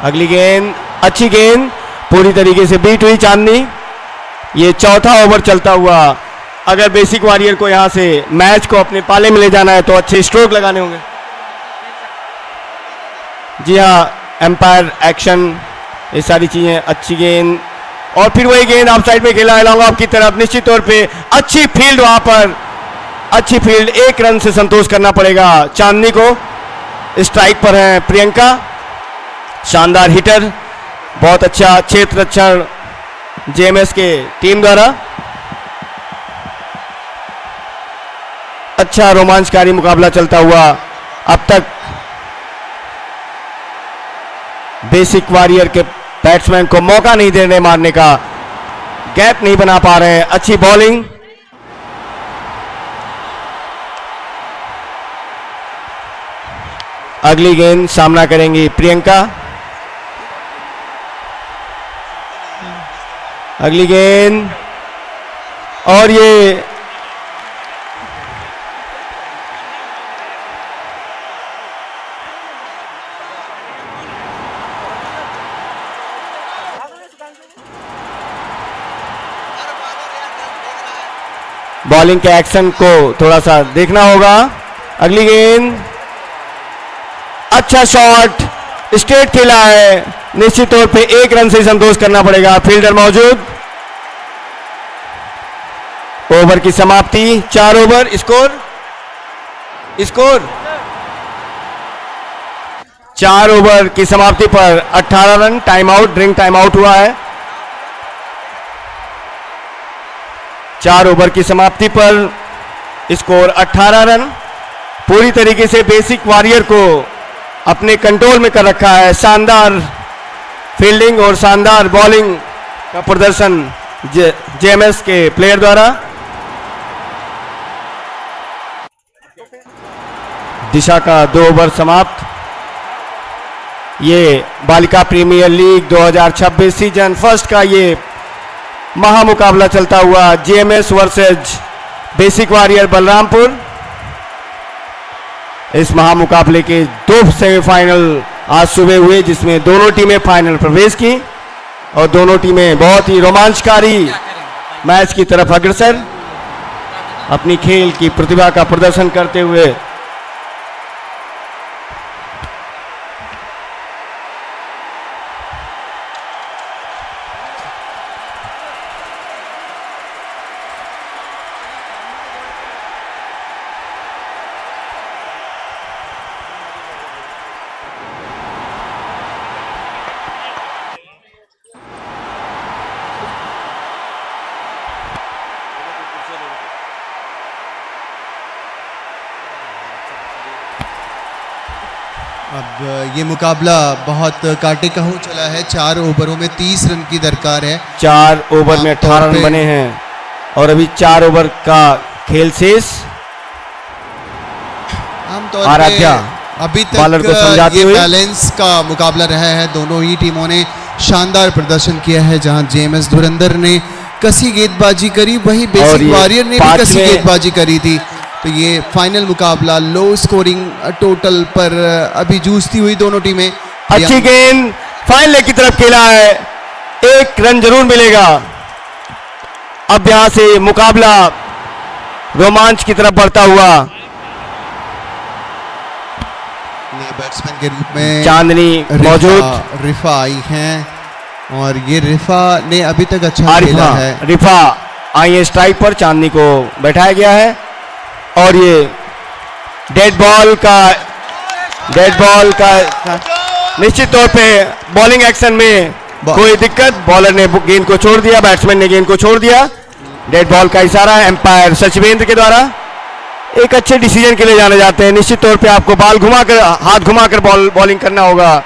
अगली गेंद, अच्छी गेंद, पूरी तरीके से बीट हुई चांदनी। ये चौथा ओवर चलता हुआ, अगर बेसिक वॉरियर को यहां से मैच को अपने पाले में ले जाना है तो अच्छे स्ट्रोक लगाने होंगे। जी हाँ, एम्पायर एक्शन, ये सारी चीजें। अच्छी गेंद, और फिर वही गेंद ऑफ साइड में खेला लॉन्ग ऑफ की तरफ। निश्चित तौर पे अच्छी फील्ड वहां पर, अच्छी फील्ड। 1 रन से संतोष करना पड़ेगा चांदनी को। स्ट्राइक पर है प्रियंका, शानदार हिटर। बहुत अच्छा क्षेत्र रक्षण जेएमएस के टीम द्वारा। अच्छा रोमांचकारी मुकाबला चलता हुआ। अब तक बेसिक वॉरियर के बैट्समैन को मौका नहीं दे रहे मारने का, गैप नहीं बना पा रहे हैं। अच्छी बॉलिंग, अगली गेंद सामना करेंगी प्रियंका। अगली गेंद, और ये बॉलिंग के एक्शन को थोड़ा सा देखना होगा। अगली गेंद, अच्छा शॉट, स्ट्रेट खेला है। निश्चित तौर पे 1 रन से संतोष करना पड़ेगा। फील्डर मौजूद। ओवर की समाप्ति, 4 ओवर। स्कोर 4 ओवर की समाप्ति पर 18 run. Time out, drink time out हुआ है। 4 ओवर की समाप्ति पर स्कोर 18 रन। पूरी तरीके से बेसिक वॉरियर को अपने कंट्रोल में कर रखा है। शानदार फील्डिंग और शानदार बॉलिंग का प्रदर्शन जेएमएस के प्लेयर द्वारा। दिशा का 2 ओवर समाप्त। ये बालिका प्रीमियर लीग 2026 सीजन फर्स्ट का ये महामुकाबला चलता हुआ JMS versus basic warrior Balrampur. इस महामुकाबले के 2 सेमीफाइनल आज सुबह हुए, जिसमें दोनों टीमें फाइनल प्रवेश की और दोनों टीमें बहुत ही रोमांचकारी मैच की तरफ अग्रसर अपनी खेल की प्रतिभा का प्रदर्शन करते हुए। अब ये मुकाबला बहुत कांटे का हो चला है। 4 ओवरों में 30 रन की दरकार है। 4 ओवर में 18 रन बने हैं और अभी 4 ओवर का खेल शेष। आमतौर आराध्या पे अभी बॉलर को तक समझाते ये हुए। बैलेंस का मुकाबला रहा है। दोनों ही टीमों ने शानदार प्रदर्शन किया है। जहां जेएमएस धुरंधर ने कसी गेंदबाजी करी, वहीं और बेसिक ये वॉरियर ने भी कसी पांचवें- गेंदबाजी करी थी। तो ये फाइनल मुकाबला लो स्कोरिंग टोटल पर अभी जूझती हुई दोनों टीमें। अच्छी गेंद फाइन लेग की तरफ खेला है, 1 रन जरूर मिलेगा। अब यहां से मुकाबला रोमांच की तरफ बढ़ता हुआ। बैट्समैन के रूप में चांदनी मौजूद, रिफा आई हैं और ये रिफा ने अभी तक अच्छा खेला रिफा है। रिफा आई है स्ट्राइक पर, चांदनी को बैठाया गया है और ये डेड बॉल का निश्चित तौर पे बॉलिंग एक्शन में कोई दिक्कत, बॉलर ने गेंद को छोड़ दिया, बैट्समैन ने गेंद को छोड़ दिया। डेड बॉल का इशारा एम्पायर सचवेंद्र के द्वारा। एक अच्छे डिसीजन के लिए जाने जाते हैं। निश्चित तौर पे आपको हाथ घुमाकर बॉलिंग करना होगा।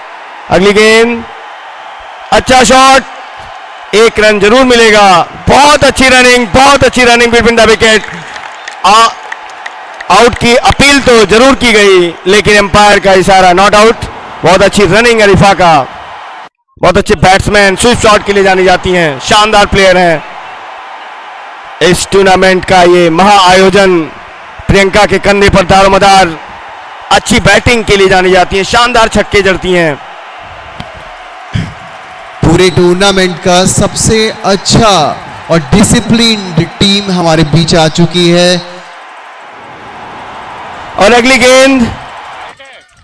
अगली गेंद, अच्छा शॉट, 1 रन जरूर मिलेगा। बहुत अच्छी running between the wicket. Out की अपील तो जरूर की गई, लेकिन एम्पायर का इशारा नॉट आउट। बहुत अच्छी रनिंग अरिफा का, बहुत अच्छे बैट्समैन स्विप शॉट के लिए जानी जाती हैं, शानदार प्लेयर हैं। इस टूर्नामेंट का ये महा आयोजन प्रियंका के कंधे पर दारोमदार, अच्छी बैटिंग के लिए जानी जाती हैं, शानदार छक्के जड़ती हैं। पूरे टूर्नामेंट का सबसे अच्छा और डिसिप्लिन्ड टीम हमारे बीच आ चुकी है। और अगली गेंद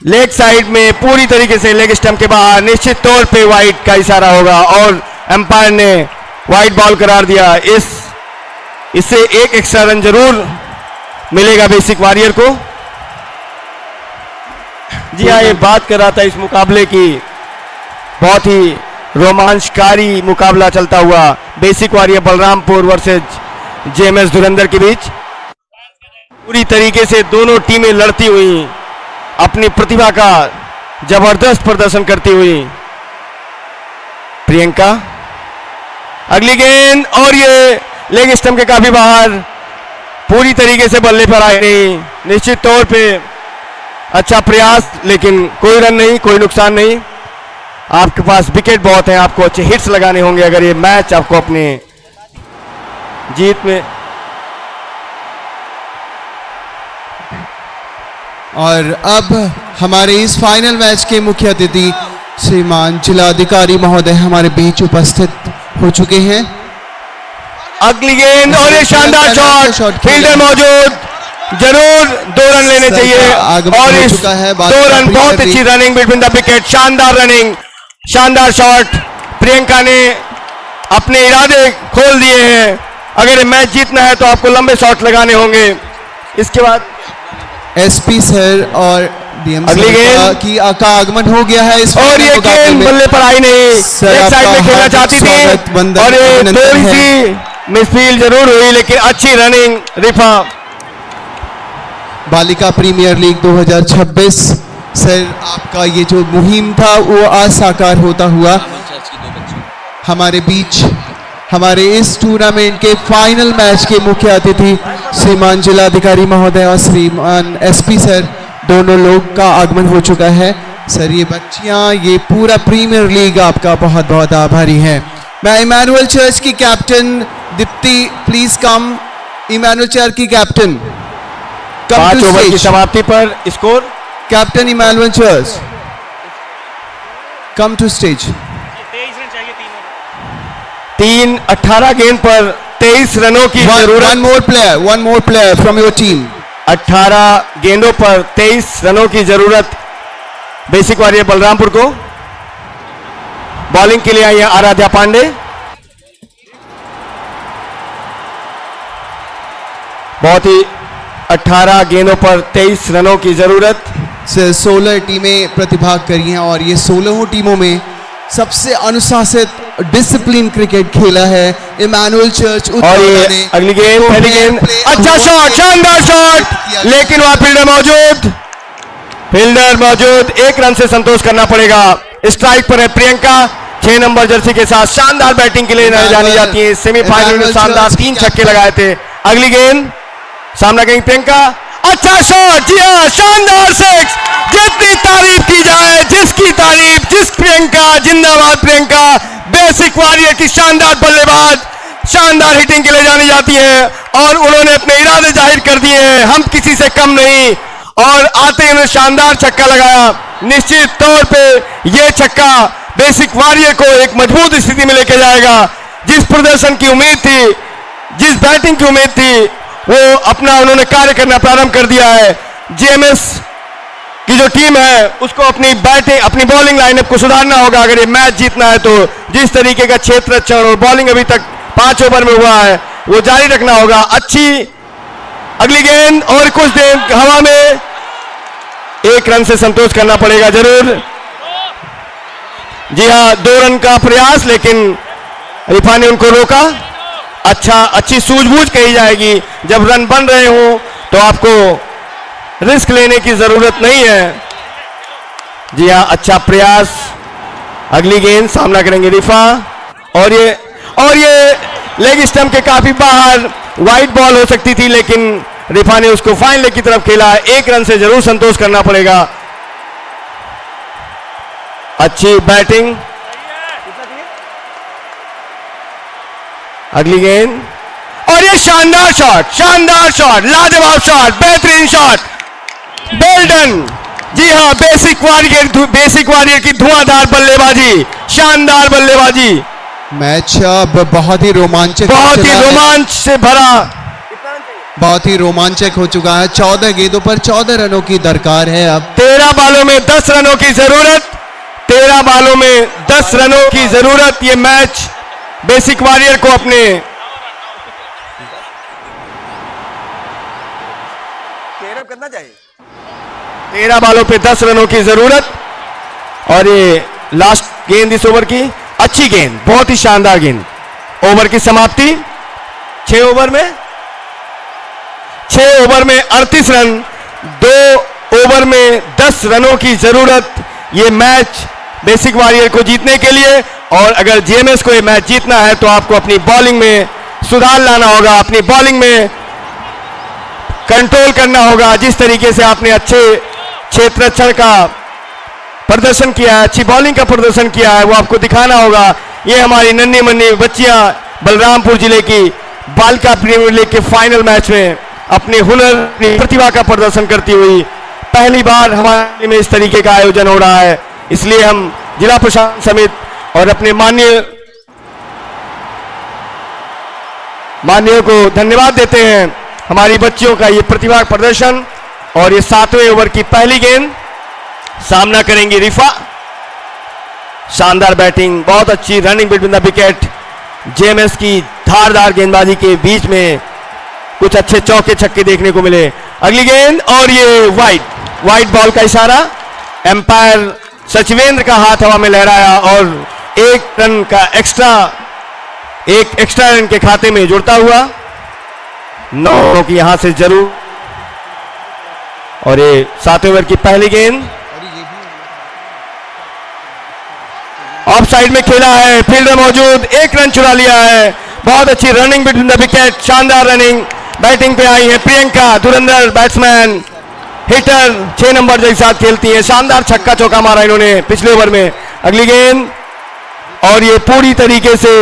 लेग साइड में पूरी तरीके से लेग स्टंप के बाहर, निश्चित तौर पे वाइड का इशारा होगा और एम्पायर ने वाइड बॉल करार दिया। इससे 1 एक्स्ट्रा रन जरूर मिलेगा बेसिक वॉरियर को। जी हाँ, ये बात कर रहा था इस मुकाबले की, बहुत ही रोमांचकारी मुकाबला चलता हुआ basic warrior Balrampur versus JMS धुरंधर के बीच। पूरी तरीके से दोनों टीमें लड़ती हुई, अपनी प्रतिभा का जबरदस्त प्रदर्शन करती हुई। प्रियंका, अगली गेंद और ये लेग स्टंप के काफी बाहर, पूरी तरीके से बल्ले पर आई नहीं। निश्चित तौर पे अच्छा प्रयास, लेकिन कोई रन नहीं, कोई नुकसान नहीं। आपके पास विकेट बहुत हैं, आपको अच्छे हिट्स लगाने होंगे अगर ये मैच आपको अपने जीत में। और अब हमारे इस फाइनल मैच के मुख्य अतिथि श्रीमान जिलाधिकारी महोदय हमारे बीच उपस्थित हो चुके हैं। अगली गेंद और ये शानदार शॉट, फील्डर मौजूद, जरूर 2 रन लेने चाहिए। और इस 2 रन, बहुत अच्छी रनिंग बिटवीन द विकेट, शानदार रनिंग, शानदार शॉट। प्रियंका ने अपने इरादे खोल दिए हैं। अगर मैच जीतना है तो आपको लंबे शॉट लगाने होंगे। इसके बाद एसपी सर और डीएम अगली गेंद का आगमन हो गया है इस और ये गेंद बल्ले पर आई नहीं, लेग साइड में खेलना चाहती थी और ये थोड़ी सी मिसफील्ड जरूर हुई, लेकिन अच्छी रनिंग रिफा। बालिका प्रीमियर लीग 2026 सर, आपका ये जो मुहिम था वो आज साकार होता हुआ हमारे बीच, हमारे इस टूर्नामेंट के फाइनल मैच के मुख्य अतिथि श्रीमान जिलाधिकारी महोदय और श्रीमान एसपी सर, दोनों लोग का आगमन हो चुका है। सर, ये बच्चियां, ये पूरा प्रीमियर लीग आपका बहुत बहुत आभारी है। मैं इमानुअल चर्च की captain Deepti, please come. Emmanuel Church की कैप्टन, 5 ओवर की समाप्ति पर score, captain Emmanuel Church, come to stage. 18 गेंद पर 23 रनों की जरूरत। one more player from your team. 18 गेंदों पर 23 रनों की जरूरत बेसिक वॉरियर बलरामपुर को। बॉलिंग के लिए आई है आराध्या पांडे। बहुत ही 18 गेंदों पर 23 रनों की जरूरत। 16 टीमें प्रतिभाग करी हैं और ये 16 टीमों में सबसे अनुशासित डिसिप्लिन क्रिकेट खेला है इमानुअल चर्च। और ये अगली गेंद, पहली गेंद, अच्छा शॉट, शानदार शॉट, लेकिन वहां फील्डर मौजूद। फील्डर मौजूद, 1 रन से संतोष करना पड़ेगा। स्ट्राइक पर है प्रियंका, 6 नंबर जर्सी के साथ शानदार बैटिंग के लिए जानी जाती है। सेमीफाइनल में शानदार 3 छक्के लगाए थे। अगली गेंद सामना करेंगी प्रियंका, अच्छा शॉट, जी हाँ शानदार 6। जितनी तारीफ की जाए, जिसकी तारीफ, जिस प्रियंका, जिंदाबाद प्रियंका, बेसिक वॉरियर की शानदार बल्लेबाज, शानदार हिटिंग के लिए जानी जाती है और उन्होंने अपने इरादे जाहिर कर दिए हैं, हम किसी से कम नहीं। और आते ही उन्होंने शानदार छक्का लगाया। निश्चित तौर पे ये छक्का बेसिक वॉरियर को एक मजबूत स्थिति में लेके जाएगा। जिस प्रदर्शन की उम्मीद थी, जिस बैटिंग की उम्मीद थी, वो अपना उन्होंने कार्य करना प्रारंभ कर दिया है। जेएमएस की जो टीम है उसको अपनी बैटिंग, अपनी बॉलिंग लाइनअप को सुधारना होगा अगर ये मैच जीतना है तो। जिस तरीके का क्षेत्ररक्षण और बॉलिंग अभी तक 5 ओवर में हुआ है वो जारी रखना होगा। अच्छी अगली गेंद और कुछ देर हवा में, 1 रन से संतोष करना पड़ेगा जरूर। जी हाँ, 2 रन का प्रयास, लेकिन रिफा ने उनको रोका। अच्छी सूझबूझ कही जाएगी। जब रन बन रहे हो तो आपको रिस्क लेने की जरूरत नहीं है। जी हाँ, अच्छा प्रयास। अगली गेंद सामना करेंगे रिफा और ये लेग स्टंप के काफी बाहर वाइड बॉल हो सकती थी, लेकिन रिफा ने उसको फाइन लेग की तरफ खेला। 1 रन से जरूर संतोष करना पड़ेगा। अच्छी बैटिंग। अगली गेंद और ये शानदार शॉट, लाजवाब शॉट, बेहतरीन शॉट, वेल डन। जी हाँ, बेसिक वॉरियर की धुआंधार बल्लेबाजी, शानदार बल्लेबाजी। मैच अब बहुत ही रोमांच से भरा, बहुत ही रोमांचक हो चुका है। 14 गेंदों पर 14 रनों की दरकार है। अब 13 बालों में 10 रनों की जरूरत, 13 बालों में 10 रनों की जरूरत। ये मैच बेसिक वॉरियर को अपने 13 बालों पे 10 रनों की जरूरत। और ये लास्ट गेंद इस ओवर की, अच्छी गेंद, बहुत ही शानदार गेंद। ओवर की समाप्ति 6 ओवर में 38 रन, 2 ओवर में 10 रनों की जरूरत। ये मैच बेसिक वॉरियर को जीतने के लिए, और अगर जेएमएस को ये मैच जीतना है तो आपको अपनी बॉलिंग में सुधार लाना होगा, अपनी बॉलिंग में कंट्रोल करना होगा। जिस तरीके से आपने अच्छे क्षेत्ररक्षण का प्रदर्शन किया है, अच्छी बॉलिंग का प्रदर्शन किया है, वो आपको दिखाना होगा। ये हमारी नन्ही मन्नी बच्चियां बलरामपुर जिले की बालिका प्रीमियर लीग के फाइनल मैच में अपने हुनर, अपनी प्रतिभा का प्रदर्शन करती हुई पहली बार हमारे में इस तरीके का आयोजन हो रहा है। इसलिए हम जिला प्रशासन समिति और अपने माननीय को धन्यवाद देते हैं। हमारी बच्चियों का ये प्रतिभा प्रदर्शन। और ये 7वें ओवर की पहली गेंद, सामना करेंगी रिफा। शानदार बैटिंग, बहुत अच्छी running between the wicket. JMS की धारदार गेंदबाजी के बीच में कुछ अच्छे चौके छक्के देखने को मिले। अगली गेंद और ये वाइड बॉल का इशारा, एम्पायर सचिवेंद्र का हाथ हवा में लहराया और 1 रन का एक्स्ट्रा रन के खाते में जुड़ता हुआ 9 की यहां से जरूर। और ये 7वें ओवर की पहली गेंद ऑफ साइड में खेला है, फील्डर मौजूद, 1 रन चुरा लिया है। बहुत अच्छी रनिंग बिटवीन द विकेट, शानदार रनिंग। बैटिंग पे आई है प्रियंका, धुरंधर बैट्समैन, हिटर, 6 नंबर के साथ खेलती है। शानदार छक्का चौका मारा इन्होंने पिछले ओवर में। अगली गेंद और ये पूरी तरीके से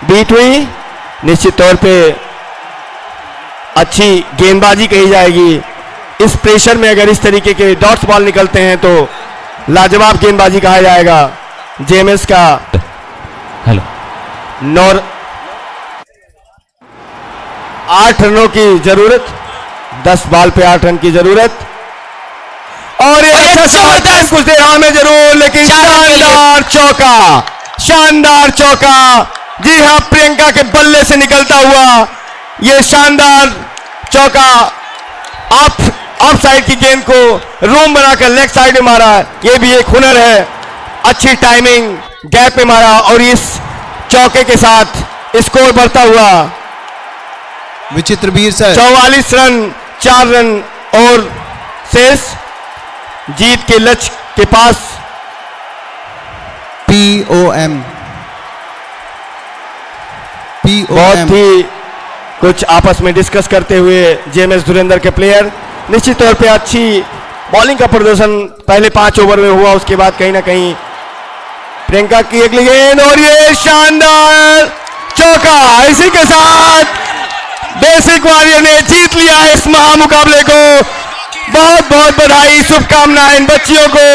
बीट हुई। निश्चित तौर पे अच्छी गेंदबाजी कही जाएगी। इस प्रेशर में अगर इस तरीके के डॉट्स बॉल निकलते हैं तो लाजवाब गेंदबाजी कहा जाएगा। जेएमएस का 8 रनों की जरूरत, 10 बॉल पे 8 रन की जरूरत। और ये अच्छा जबरदस्त कुछ देर हवा में जरूर, लेकिन शानदार चौका। जी हाँ, प्रियंका के बल्ले से निकलता हुआ ये शानदार चौका ऑफ साइड की गेंद को रूम बनाकर लेग साइड में मारा। ये भी एक हुनर है। अच्छी टाइमिंग, गैप में मारा और इस चौके के साथ स्कोर बढ़ता हुआ विचित्र वीर सर 44 रन, 4 रन और शेष। जीत के लक्ष्य के पास। POM बहुत ही कुछ आपस में डिस्कस करते हुए जेएमएस धुरंधर के प्लेयर। निश्चित तौर पे अच्छी बॉलिंग का प्रदर्शन पहले 5 ओवर में हुआ, उसके बाद कहीं ना कहीं प्रियंका की अगली गेंद और ये शानदार चौका। इसी के साथ बेसिक वॉरियर ने जीत लिया है इस महामुकाबले को। बहुत बहुत बधाई, शुभकामनाएं इन बच्चियों को,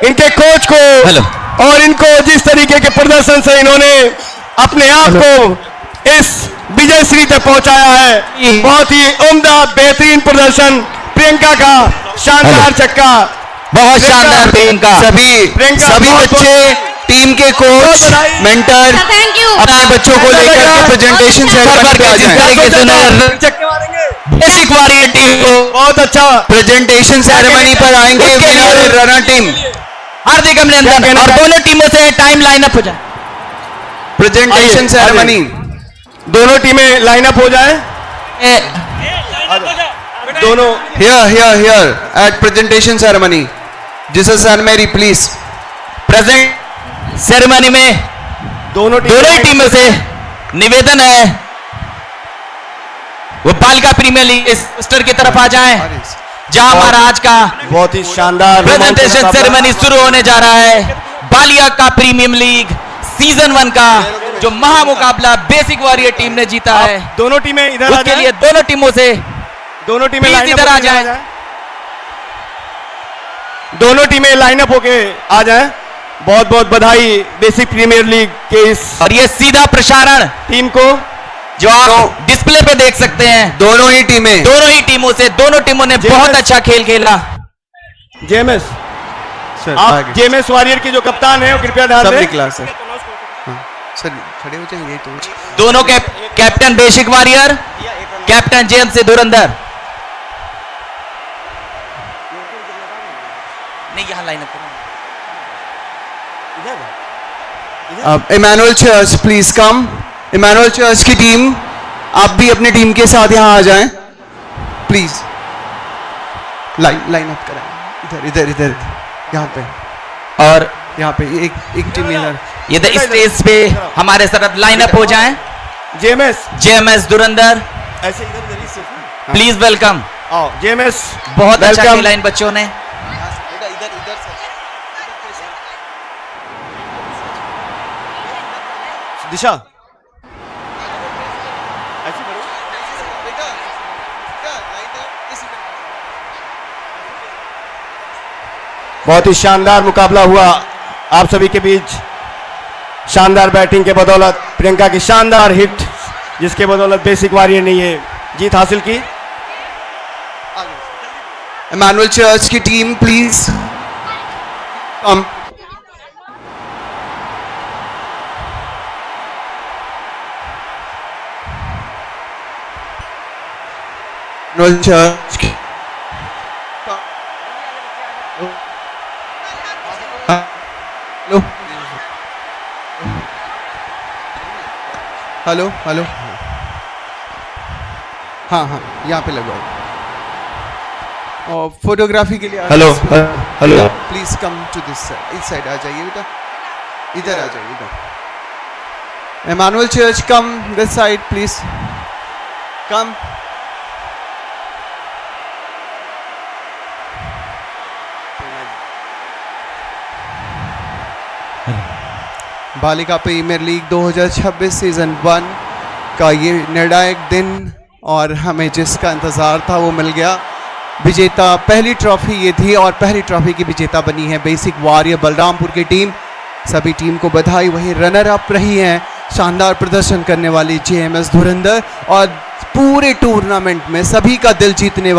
इनके कोच को और इनको जिस तरीके के प्रदर्शन से इन्होंने अपने आप को इस विजय श्री तक पहुंचाया है। बहुत ही उम्दा बेहतरीन प्रदर्शन प्रियंका का, शानदार छक्का, बहुत शानदार प्रियंका। सभी बच्चे, टीम के कोच, मेंटर अपने बच्चों को लेकर के प्रेजेंटेशन सेरेमनी पे आ जाएं। बेसिक वॉरियर टीम को बहुत अच्छा प्रेजेंटेशन सेरेमनी पर आएंगे विनर रनर टीम। हार्दिक अभिनंदन। और दोनों टीमों से टाइम लाइन अप हो जाए। प्रेजेंटेशन सेरेमनी, दोनों टीमें लाइन अप हो जाए। दोनों here at presentation ceremony. Jesus and Mary, please. Present ceremony में दोनों ही टीमों से निवेदन है वो बालिका प्रीमियर लीग इस पोस्टर की तरफ आ जाएं, जहां हमारा आज का बहुत ही शानदार प्रेजेंटेशन सेरेमनी शुरू होने जा रहा है। बालिका का प्रीमियर लीग सीजन 1 का जो महामुकाबला बेसिक वॉरियर टीम ने जीता है। दोनों टीमें इधर आ उसके जाएं। लिए दोनों टीमों से दोनों टीमें प्लीज लाइन इधर आ जाएं। दोनों टीमें लाइनअप होके आ जाएं। बहुत बहुत बधाई बेसिक प्रीमियर लीग के इस और ये सीधा प्रसारण टीम को जो आप डिस्प्ले पे देख सकते हैं। दोनों ही टीमों से दोनों टीमों ने बहुत अच्छा खेल खेला। जेएमएस आप जेएमएस वॉरियर के जो कप्तान है वो कृपया ध्यान दें। सर खड़े हो जाएंगे तो दोनों captain basic warrior, captain JMS से धुरंधर। नहीं यहां line up Emmanuel Church please come. Emmanuel Church की टीम आप भी अपनी टीम के साथ यहाँ आ जाएं प्लीज। लाइन अप कराएं इधर यहाँ पे और यहाँ पे एक टीम इधर। ये स्टेज पे हमारे साथ लाइन अप हो जाएं। जेएमएस धुरंधर ऐसे इधर प्लीज वेलकम। जेएमएस बहुत अच्छा खेला इन बच्चों ने। दिशा बहुत ही शानदार मुकाबला हुआ आप सभी के बीच। शानदार बैटिंग के बदौलत प्रियंका की शानदार हिट, जिसके बदौलत बेसिक वॉरियर ने ये जीत हासिल की। इमानुअल चर्च की team please come. Church hello हाँ यहाँ पे लगवाओ। और फोटोग्राफी के लिए hello please come to this इस साइड आ जाइए बेटा, इधर आ जाइए इधर। Emmanuel Church come this side please come. बालिका प्रीमियर लीग 2026 सीजन 1 का ये निर्णायक दिन और हमें जिसका इंतज़ार था वो मिल गया। विजेता पहली ट्रॉफी ये थी और पहली ट्रॉफी की विजेता बनी है बेसिक वॉरियर बलरामपुर की टीम। सभी टीम को बधाई। वही रनर अप रही हैं शानदार प्रदर्शन करने वाली जेएमएस धुरंधर और पूरे टूर्नामेंट में सभी का दिल जीतने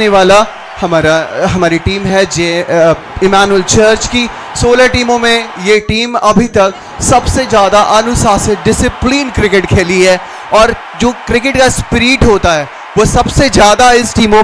वाला हमारी टीम है इमानुअल चर्च की। 16 टीमों में ये टीम अभी तक सबसे ज़्यादा अनुशासित डिसिप्लिन क्रिकेट खेली है और जो क्रिकेट का स्पिरिट होता है वो सबसे ज़्यादा इस टीमों पे